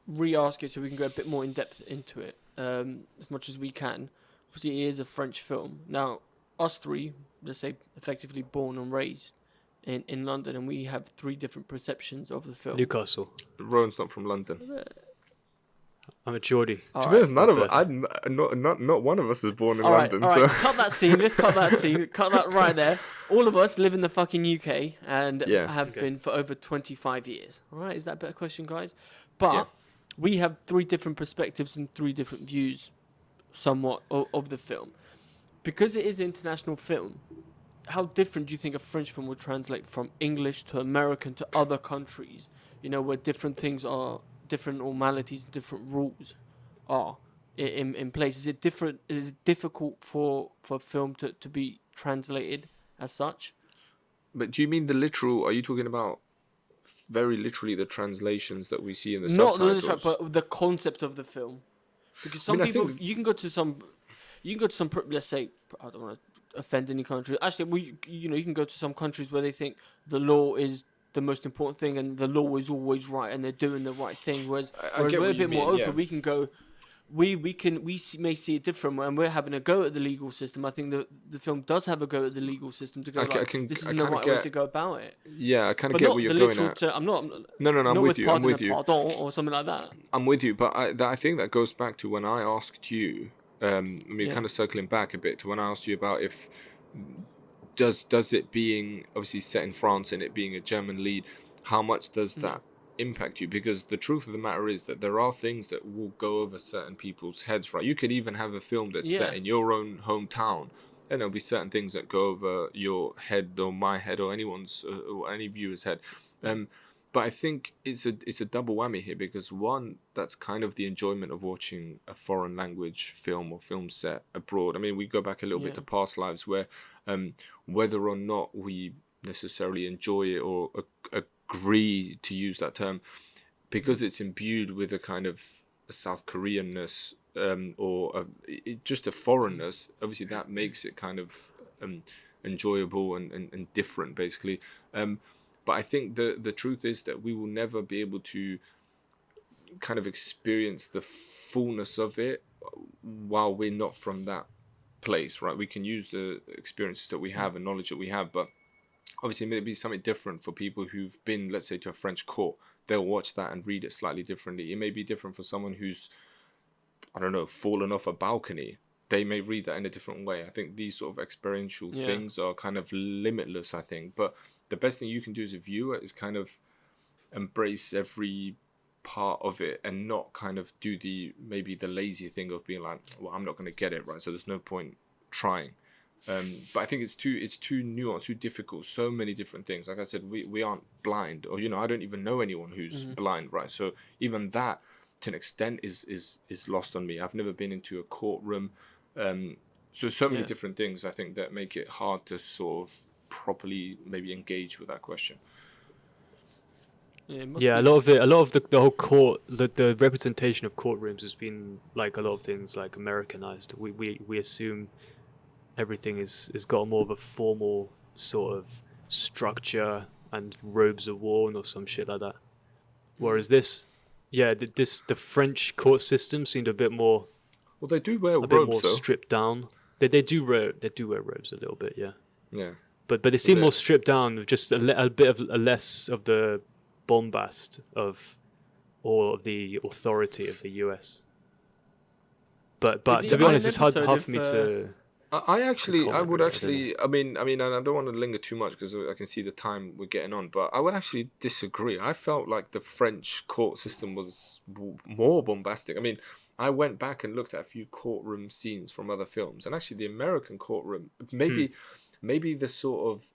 [SPEAKER 2] re-ask it so we can go a bit more in depth into it, as much as we can. Obviously, it is a French film. Now, us three, let's say, effectively born and raised in London, and we have three different perceptions of the film.
[SPEAKER 1] Newcastle.
[SPEAKER 3] Rowan's not from London.
[SPEAKER 1] I'm a Geordie.
[SPEAKER 3] To be honest, none of us. Not one of us is born in London.
[SPEAKER 2] All right,
[SPEAKER 3] So
[SPEAKER 2] cut that scene. Let's cut that scene. Cut that right there. All of us live in the fucking UK and have been for over 25 years. All right, is that a better question, guys? But we have three different perspectives and three different views, somewhat, of the film. Because it is an international film, how different do you think a French film would translate from English to American to other countries? You know, where different things are, different normalities, different rules are in place. Is it different? Is it difficult for film to be translated as such?
[SPEAKER 3] But do you mean the literal? Are you talking about very literally the translations that we see in the
[SPEAKER 2] Not
[SPEAKER 3] subtitles?
[SPEAKER 2] the literal, but the concept of the film. Because some people, you can go to some, let's say, I don't want to offend any country. Actually, you can go to some countries where they think the law is the most important thing and the law is always right and they're doing the right thing. Whereas we're a bit more open. We can go. We may see it different when we're having a go at the legal system. I think the film does have a go at the legal system to go this isn't the right way to go about it.
[SPEAKER 3] Yeah, I kind of get what you're going at.
[SPEAKER 2] I'm not.
[SPEAKER 3] No, I'm with you. I'm with you.
[SPEAKER 2] Pardon or something like that.
[SPEAKER 3] I'm with you, but I think that goes back to when I asked you. Kind of circling back a bit to when I asked you about if does it being obviously set in France and it being a German lead, how much does that impact you? Because the truth of the matter is that there are things that will go over certain people's heads, right? You could even have a film that's set in your own hometown, and there'll be certain things that go over your head or my head or anyone's or any viewer's head. But I think it's a double whammy here, because one, that's kind of the enjoyment of watching a foreign language film or film set abroad. I mean, we go back a little bit to past lives where whether or not we necessarily enjoy it or agree to use that term, because it's imbued with a kind of a South Koreanness or just a foreignness, obviously that makes it kind of enjoyable and different, basically. But I think the truth is that we will never be able to kind of experience the fullness of it while we're not from that place, right? We can use the experiences that we have and knowledge that we have, but obviously it may be something different for people who've been, let's say, to a French court. They'll watch that and read it slightly differently. It may be different for someone who's, I don't know, fallen off a balcony. They may read that in a different way. I think these sort of experiential things are kind of limitless, I think. But the best thing you can do as a viewer is kind of embrace every part of it and not kind of do maybe the lazy thing of being like, well, I'm not going to get it, right? So there's no point trying. But I think it's too nuanced, too difficult, so many different things. Like I said, we aren't blind, or, I don't even know anyone who's blind, right? So even that, to an extent, is lost on me. I've never been into a courtroom. So many different things, I think, that make it hard to sort of properly maybe engage with that question.
[SPEAKER 1] A lot of the whole court, the representation of courtrooms has been like a lot of things like Americanized. We assume everything is got more of a formal sort of structure and robes of war or some shit like that. Whereas this, the French court system seemed a bit more.
[SPEAKER 3] Well, they do wear
[SPEAKER 1] a
[SPEAKER 3] robes,
[SPEAKER 1] bit more
[SPEAKER 3] though.
[SPEAKER 1] stripped down. They do wear robes a little bit, yeah.
[SPEAKER 3] Yeah.
[SPEAKER 1] But they seem more stripped down, with just a bit of less of the bombast of or of the authority of the US. But to be honest, it's hard for me to.
[SPEAKER 3] I would actually. I mean, and I don't want to linger too much because I can see the time we're getting on. But I would actually disagree. I felt like the French court system was more bombastic. I mean, I went back and looked at a few courtroom scenes from other films, and actually, the American courtroom, maybe the sort of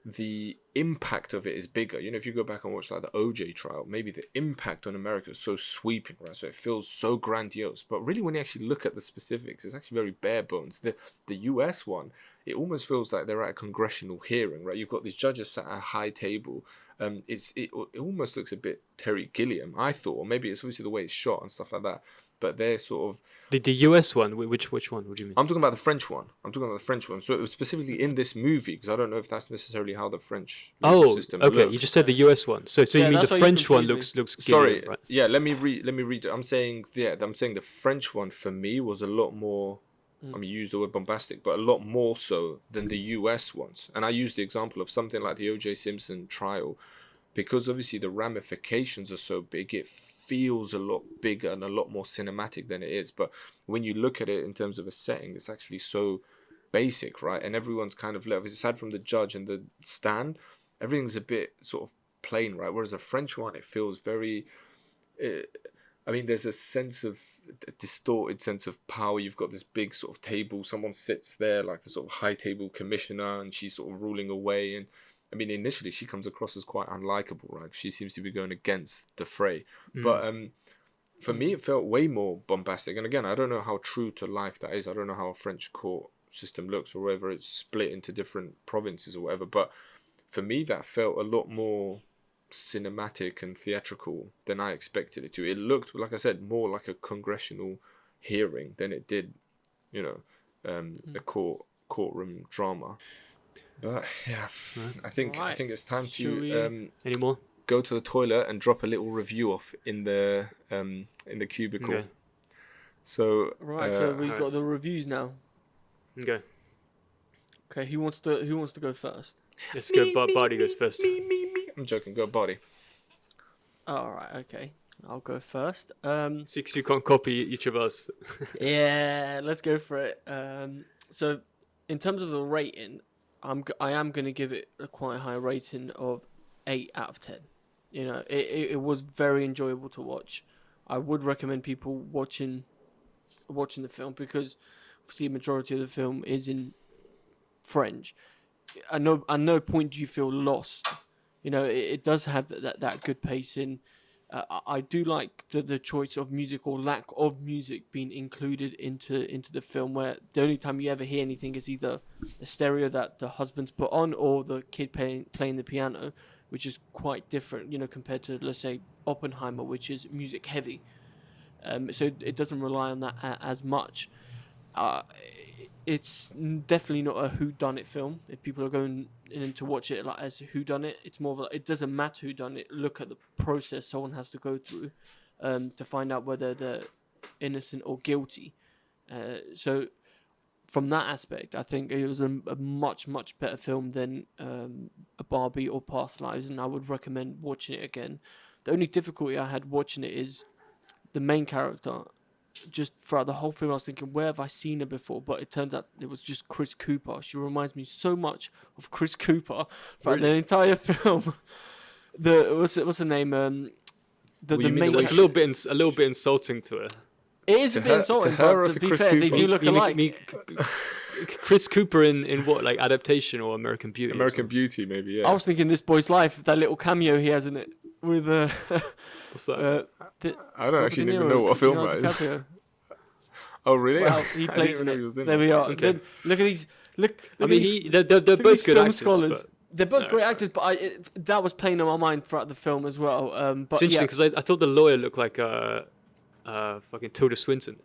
[SPEAKER 3] the impact of it is bigger. You know, if you go back and watch like the OJ trial, maybe the impact on America is so sweeping, right? So it feels so grandiose. But really, when you actually look at the specifics, it's actually very bare bones. The US one, it almost feels like they're at a congressional hearing, right? You've got these judges sat at a high table. It almost looks a bit Terry Gilliam, I thought. Or maybe it's obviously the way it's shot and stuff like that. But they're sort of
[SPEAKER 1] the US one. Which one? What do you mean?
[SPEAKER 3] I'm talking about the French one. So it was specifically in this movie because I don't know if that's necessarily how the French system
[SPEAKER 1] okay.
[SPEAKER 3] looks.
[SPEAKER 1] You just said the US one. So you mean the French one looks
[SPEAKER 3] Sorry,
[SPEAKER 1] Gilliam, right?
[SPEAKER 3] Yeah. Let me read. I'm saying the French one for me was a lot more. I mean, you use the word bombastic, but a lot more so than the US ones. And I use the example of something like the O.J. Simpson trial. Because obviously the ramifications are so big, it feels a lot bigger and a lot more cinematic than it is. But when you look at it in terms of a setting, it's actually so basic, right? And everyone's kind of left, aside from the judge and the stand, everything's a bit sort of plain, right? Whereas the French one, it feels very... I mean, there's a distorted sense of power. You've got this big sort of table. Someone sits there like the sort of high table commissioner and she's sort of ruling away. And I mean, initially she comes across as quite unlikable, right? She seems to be going against the fray. But for me, it felt way more bombastic. And again, I don't know how true to life that is. I don't know how a French court system looks or whether it's split into different provinces or whatever. But for me, that felt a lot more cinematic and theatrical than I expected it to. It looked, like I said, more like a congressional hearing than it did, you know, a courtroom drama. But yeah, I think it's time to
[SPEAKER 1] any more?
[SPEAKER 3] Go to the toilet and drop a little review off in the cubicle.
[SPEAKER 1] Okay.
[SPEAKER 3] So
[SPEAKER 2] so we got the reviews now.
[SPEAKER 1] Okay.
[SPEAKER 2] Okay, who wants to go first?
[SPEAKER 1] Let's go. Barty goes first.
[SPEAKER 3] Me. I'm joking. Go Barty.
[SPEAKER 2] All right. Okay, I'll go first.
[SPEAKER 1] So you can't copy each of us.
[SPEAKER 2] Yeah, let's go for it. So in terms of the rating, I am going to give it a quite high rating of 8 out of 10. You know, it was very enjoyable to watch. I would recommend people watching the film because obviously the majority of the film is in French. At no point do you feel lost. You know, it does have that good pacing. I do like the choice of music or lack of music being included into the film, where the only time you ever hear anything is either the stereo that the husband's put on or the kid playing the piano, which is quite different, you know, compared to, let's say, Oppenheimer, which is music heavy. So it doesn't rely on that as much. It's definitely not a whodunit film. If people are going in to watch it like as a whodunit, it's more of a, it doesn't matter whodunit. Look at the process someone has to go through to find out whether they're innocent or guilty. So from that aspect, I think it was a much better film than a Barbie or Past Lives, and I would recommend watching it again. The only difficulty I had watching it is the main character. Just throughout the whole film, I was thinking, where have I seen her before? But it turns out it was just Chris Cooper. She reminds me so much of Chris Cooper throughout the entire film. What's her name? The main.
[SPEAKER 1] It's a little bit insulting to her.
[SPEAKER 2] It is a bit insulting, but to be fair, they do look alike.
[SPEAKER 1] Chris Cooper in what, like Adaptation or American Beauty?
[SPEAKER 3] American Beauty, maybe. Yeah.
[SPEAKER 2] I was thinking This Boy's Life, that little cameo he has in it with
[SPEAKER 1] what's that?
[SPEAKER 3] I don't actually even know what film that is. Oh really?
[SPEAKER 2] Well, he plays in it. There we are.
[SPEAKER 1] Okay.
[SPEAKER 2] Look at these. Look.
[SPEAKER 1] I mean, they're both good actors. But...
[SPEAKER 2] They're both great actors, but that was playing on my mind throughout the film as well. But
[SPEAKER 1] it's interesting because I thought the lawyer looked like fucking Tilda Swinton.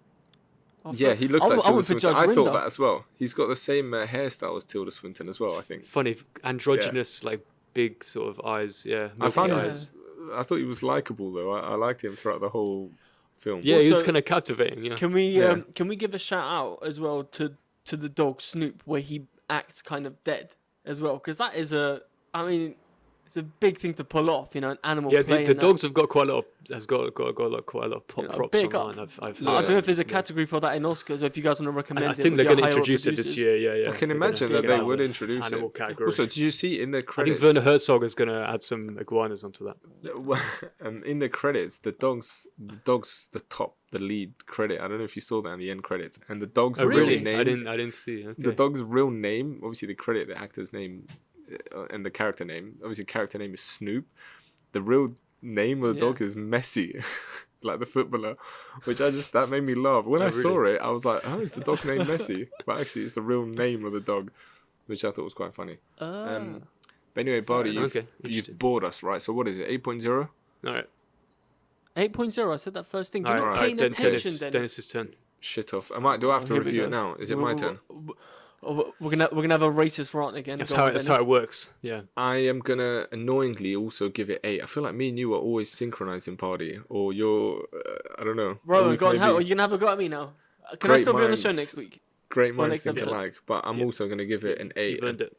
[SPEAKER 3] Yeah, he looks like
[SPEAKER 2] I
[SPEAKER 3] Tilda
[SPEAKER 2] went for
[SPEAKER 3] Swinton.
[SPEAKER 2] Judge
[SPEAKER 3] I thought
[SPEAKER 2] Rinder.
[SPEAKER 3] that as well. He's got the same hairstyle as Tilda Swinton as well, I think.
[SPEAKER 1] Funny, androgynous, like big sort of eyes. Yeah,
[SPEAKER 3] I found
[SPEAKER 1] milky
[SPEAKER 3] him,
[SPEAKER 1] eyes.
[SPEAKER 3] I thought he was likable though. I liked him throughout the whole film.
[SPEAKER 1] Yeah, he was
[SPEAKER 2] Also,
[SPEAKER 1] kind of captivating. Yeah.
[SPEAKER 2] Can we
[SPEAKER 3] Yeah.
[SPEAKER 2] can we give a shout out as well to the dog Snoop, where he acts kind of dead as well, because that is it's a big thing to pull off, an animal.
[SPEAKER 1] Yeah,
[SPEAKER 2] playing
[SPEAKER 1] the
[SPEAKER 2] that.
[SPEAKER 1] dogs have got quite a lot of quite a lot of props
[SPEAKER 2] big
[SPEAKER 1] online.
[SPEAKER 2] up.
[SPEAKER 1] I've
[SPEAKER 2] I don't know if there's a
[SPEAKER 3] Yeah.
[SPEAKER 2] category for that in Oscars, or if you guys want to recommend
[SPEAKER 1] I
[SPEAKER 2] it.
[SPEAKER 1] think
[SPEAKER 2] with
[SPEAKER 1] they're
[SPEAKER 2] your
[SPEAKER 1] going to
[SPEAKER 2] higher-up
[SPEAKER 1] introduce it this
[SPEAKER 2] producers.
[SPEAKER 1] year. Yeah.
[SPEAKER 3] I can
[SPEAKER 1] They're
[SPEAKER 3] imagine
[SPEAKER 1] gonna
[SPEAKER 3] that
[SPEAKER 1] get
[SPEAKER 3] they
[SPEAKER 1] out
[SPEAKER 3] would
[SPEAKER 1] the
[SPEAKER 3] introduce
[SPEAKER 1] animal
[SPEAKER 3] it.
[SPEAKER 1] category.
[SPEAKER 3] Also, did you see in the
[SPEAKER 1] I think
[SPEAKER 3] credits?
[SPEAKER 1] Werner Herzog is going to add some iguanas onto that.
[SPEAKER 3] In the credits, the lead credit. I don't know if you saw that in the end credits, and the dog's
[SPEAKER 1] Oh,
[SPEAKER 3] real
[SPEAKER 1] really?
[SPEAKER 3] name.
[SPEAKER 1] I didn't see. Okay.
[SPEAKER 3] The dog's real name, obviously the credit, the actor's name, and the character name. Obviously, character name is Snoop. The real name of the dog is Messi, like the footballer, which that made me laugh. When I saw it, I was like, "Oh, is the dog named Messi?" But actually, it's the real name of the dog, which I thought was quite funny. But anyway, Bardi, you've
[SPEAKER 1] interesting.
[SPEAKER 3] bored us, right? So what is it? 8.0?
[SPEAKER 1] All right.
[SPEAKER 2] 8.0. I said that first thing.
[SPEAKER 1] All
[SPEAKER 2] You're
[SPEAKER 1] right.
[SPEAKER 2] not paying attention, Dennis.
[SPEAKER 1] Dennis's turn.
[SPEAKER 3] Shit off. Do I have to
[SPEAKER 2] Here we
[SPEAKER 3] review
[SPEAKER 2] go.
[SPEAKER 3] it now? Is it my turn?
[SPEAKER 2] We're gonna have a racist rant again.
[SPEAKER 1] That's
[SPEAKER 2] Go
[SPEAKER 1] how
[SPEAKER 2] on,
[SPEAKER 1] that's
[SPEAKER 2] Dennis.
[SPEAKER 1] how it works. Yeah.
[SPEAKER 3] I am gonna annoyingly also give it 8. I feel like me and you are always synchronizing, Party, or you're, I don't know.
[SPEAKER 2] Rowan,
[SPEAKER 3] We've
[SPEAKER 2] go on.
[SPEAKER 3] maybe-
[SPEAKER 2] How are you gonna have a go at me now? Can I
[SPEAKER 3] Great
[SPEAKER 2] still be on the show
[SPEAKER 3] minds.
[SPEAKER 2] next week?
[SPEAKER 3] Great
[SPEAKER 2] Or
[SPEAKER 3] minds
[SPEAKER 2] next
[SPEAKER 3] think
[SPEAKER 2] episode.
[SPEAKER 3] alike, but I'm also gonna give it an 8.
[SPEAKER 1] You've earned it.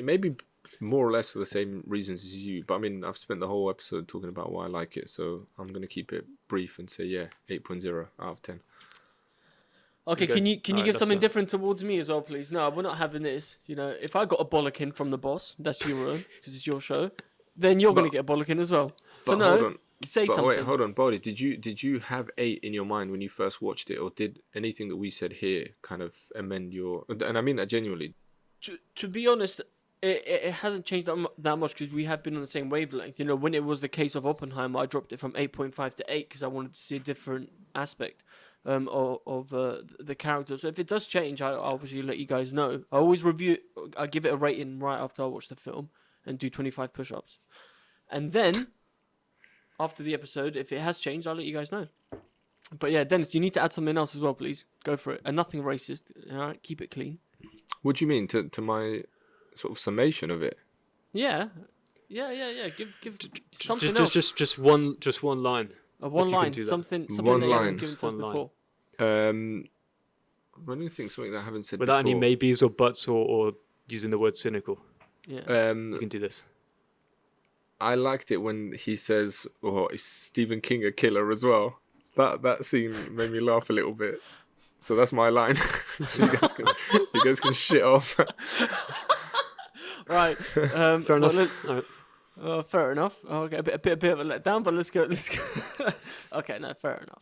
[SPEAKER 3] Maybe more or less for the same reasons as you, but I mean, I've spent the whole episode talking about why I like it, so I'm gonna keep it brief and say 8.0 out of 10.
[SPEAKER 2] Okay,
[SPEAKER 1] Okay.
[SPEAKER 2] can you
[SPEAKER 1] Alright,
[SPEAKER 2] give
[SPEAKER 1] that's
[SPEAKER 2] something
[SPEAKER 1] it.
[SPEAKER 2] different towards me as well, please? No, we're not having this. If I got a bollocking from the boss, that's your own, because it's your show, then you're going to get a bollocking as well. So
[SPEAKER 3] But hold
[SPEAKER 2] no,
[SPEAKER 3] on.
[SPEAKER 2] say
[SPEAKER 3] But
[SPEAKER 2] something.
[SPEAKER 3] wait, hold on, Bodhi. Did you have 8 in your mind when you first watched it, or did anything that we said here kind of amend your? And I mean that genuinely.
[SPEAKER 2] To be honest, it hasn't changed that much because we have been on the same wavelength. When it was the case of Oppenheimer, I dropped it from 8.5 to 8 because I wanted to see a different aspect of the character. So if it does change, I'll obviously let you guys know. I always I give it a rating right after I watch the film and do 25 push-ups. And then, after the episode, if it has changed, I'll let you guys know. But yeah, Dennis, you need to add something else as well, please. Go for it. And nothing racist. All right, keep it clean.
[SPEAKER 3] What do you mean to my sort of summation of it?
[SPEAKER 2] Yeah. Give something else.
[SPEAKER 1] Just one line.
[SPEAKER 2] One
[SPEAKER 1] if you can
[SPEAKER 2] line,
[SPEAKER 1] do that.
[SPEAKER 2] something
[SPEAKER 3] One
[SPEAKER 2] that you
[SPEAKER 3] line,
[SPEAKER 2] haven't given
[SPEAKER 1] just
[SPEAKER 2] to us
[SPEAKER 1] one line.
[SPEAKER 2] before.
[SPEAKER 3] I'm trying to think something that I haven't said
[SPEAKER 1] Without any
[SPEAKER 3] before.
[SPEAKER 1] maybes or buts or using the word cynical.
[SPEAKER 2] Yeah.
[SPEAKER 1] You can do this.
[SPEAKER 3] I liked it when he says, "Oh, is Stephen King a killer as well?" That scene made me laugh a little bit. So that's my line. So you guys can shit off.
[SPEAKER 2] Right.
[SPEAKER 1] Fair enough. All right.
[SPEAKER 2] Fair enough. Okay, a bit of a letdown, but let's go. Okay, no, fair enough.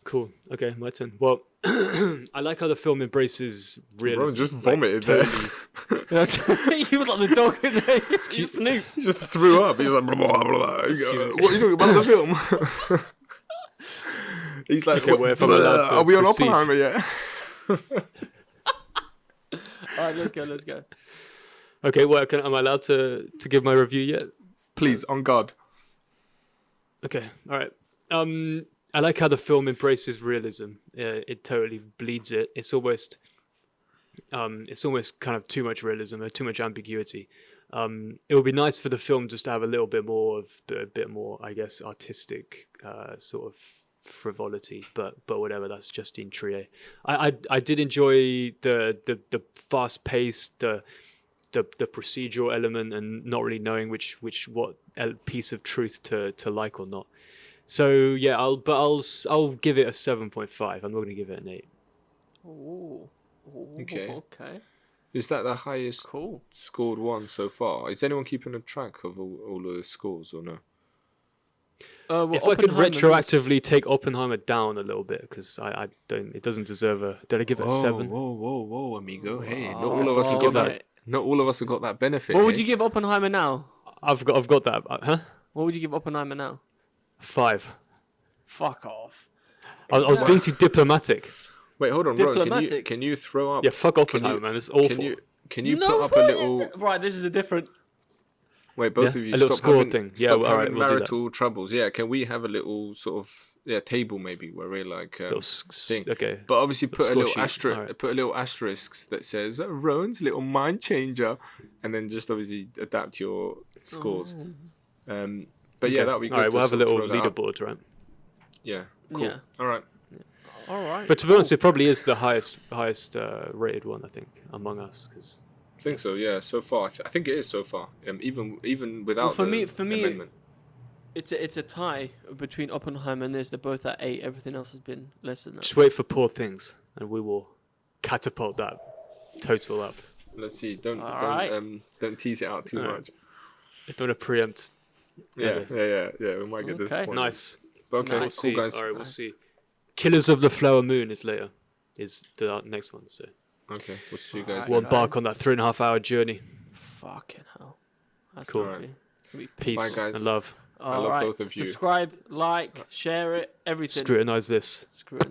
[SPEAKER 1] Cool. Okay, my turn. Well, I like how the film embraces realism.
[SPEAKER 3] Rowan just
[SPEAKER 1] like,
[SPEAKER 3] vomited
[SPEAKER 1] totally.
[SPEAKER 2] He was like the dog in there. Excuse Snoop.
[SPEAKER 3] He just threw up. He was like, blah, blah, blah.
[SPEAKER 1] Excuse me.
[SPEAKER 3] What are you talking about the film? He's like,
[SPEAKER 1] Okay, well, if I'm allowed to
[SPEAKER 3] are we on
[SPEAKER 1] proceed.
[SPEAKER 3] Oppenheimer yet?
[SPEAKER 2] All right, let's go.
[SPEAKER 1] Okay, well, am I allowed to give my review yet?
[SPEAKER 3] Please, on God.
[SPEAKER 1] Okay, all right. I like how the film embraces realism. It totally bleeds it. It's almost kind of too much realism, too much ambiguity. It would be nice for the film just to have a bit more, I guess, artistic sort of frivolity. But whatever. That's Justine Triet. I did enjoy the fast paced, the procedural element, and not really knowing what piece of truth to like or not. So yeah, I'll give it a 7.5. I'm not going to give it an 8.
[SPEAKER 2] Ooh.
[SPEAKER 3] Okay.
[SPEAKER 2] Okay.
[SPEAKER 3] Is that the highest
[SPEAKER 2] Cool.
[SPEAKER 3] scored one so far? Is anyone keeping a track of all of the scores or no?
[SPEAKER 2] Well,
[SPEAKER 1] If I could
[SPEAKER 2] Oppenheimer
[SPEAKER 1] retroactively take Oppenheimer down a little bit, because I don't, it doesn't deserve a. Did I give it a 7?
[SPEAKER 3] Whoa, amigo! Hey, not
[SPEAKER 2] Oh,
[SPEAKER 3] all of us have got
[SPEAKER 1] okay.
[SPEAKER 3] that. Not all of us have got that benefit.
[SPEAKER 2] What would
[SPEAKER 3] eh?
[SPEAKER 2] you give Oppenheimer now?
[SPEAKER 1] I've got that. Huh?
[SPEAKER 2] What would you give Oppenheimer now?
[SPEAKER 1] 5.
[SPEAKER 2] Fuck off.
[SPEAKER 1] I was being too diplomatic.
[SPEAKER 3] Wait, hold on, Ron.
[SPEAKER 2] Diplomatic.
[SPEAKER 3] Can you throw up?
[SPEAKER 1] Yeah, fuck Oppenheimer, man. It's awful.
[SPEAKER 3] Can you put up a little?
[SPEAKER 2] Right, this is a different.
[SPEAKER 3] Wait, both
[SPEAKER 1] Yeah,
[SPEAKER 3] of you
[SPEAKER 1] a little
[SPEAKER 3] stop
[SPEAKER 1] score
[SPEAKER 3] having,
[SPEAKER 1] thing.
[SPEAKER 3] stop
[SPEAKER 1] Yeah, well, all
[SPEAKER 3] having
[SPEAKER 1] right, we'll do that.
[SPEAKER 3] marital troubles. Yeah, can we have a little sort of table maybe where we're like thing.
[SPEAKER 1] Okay.
[SPEAKER 3] But obviously put a
[SPEAKER 1] score
[SPEAKER 3] little
[SPEAKER 1] sheet.
[SPEAKER 3] asterisk,
[SPEAKER 1] Alright.
[SPEAKER 3] put a little asterisk that says Rowan's little mind changer, and then just obviously adapt your scores. But yeah,
[SPEAKER 1] Okay.
[SPEAKER 3] that'd be good.
[SPEAKER 1] All right,
[SPEAKER 3] to
[SPEAKER 1] we'll have a
[SPEAKER 3] sort of
[SPEAKER 1] little
[SPEAKER 3] throw that up.
[SPEAKER 1] leaderboard, right?
[SPEAKER 3] Yeah. Cool.
[SPEAKER 2] Yeah.
[SPEAKER 3] All right.
[SPEAKER 2] All right.
[SPEAKER 1] But to be honest, it probably is the highest rated one, I think, among us. Cause,
[SPEAKER 3] I think so. Yeah. So far, I think it is so far. Even without
[SPEAKER 2] for
[SPEAKER 3] the
[SPEAKER 2] me,
[SPEAKER 3] amendment.
[SPEAKER 2] it's a tie between Oppenheimer and this. They're both at 8. Everything else has been less than that.
[SPEAKER 1] just wait for Poor Things, and we will catapult that total up.
[SPEAKER 3] Let's see.
[SPEAKER 2] All right.
[SPEAKER 3] Don't tease it out too
[SPEAKER 1] All right.
[SPEAKER 3] much.
[SPEAKER 1] I don't want to preempt.
[SPEAKER 3] Yeah. We might get
[SPEAKER 2] Okay.
[SPEAKER 3] disappointed.
[SPEAKER 1] Nice.
[SPEAKER 3] But okay,
[SPEAKER 1] We'll
[SPEAKER 2] Nice.
[SPEAKER 1] see.
[SPEAKER 3] cool guys.
[SPEAKER 1] All right, we'll see. Killers of the Flower Moon is later. Is the next one. So
[SPEAKER 3] Okay, we'll see you guys.
[SPEAKER 2] Alright.
[SPEAKER 1] we'll
[SPEAKER 3] then.
[SPEAKER 1] embark on that 3.5-hour journey.
[SPEAKER 2] Fucking hell. That's
[SPEAKER 1] Cool.
[SPEAKER 2] gonna be
[SPEAKER 1] Peace
[SPEAKER 3] Bye, guys.
[SPEAKER 1] and love.
[SPEAKER 3] I love both of you.
[SPEAKER 2] Subscribe, like, share it, everything.
[SPEAKER 1] Scrutinize this.
[SPEAKER 2] Screw it.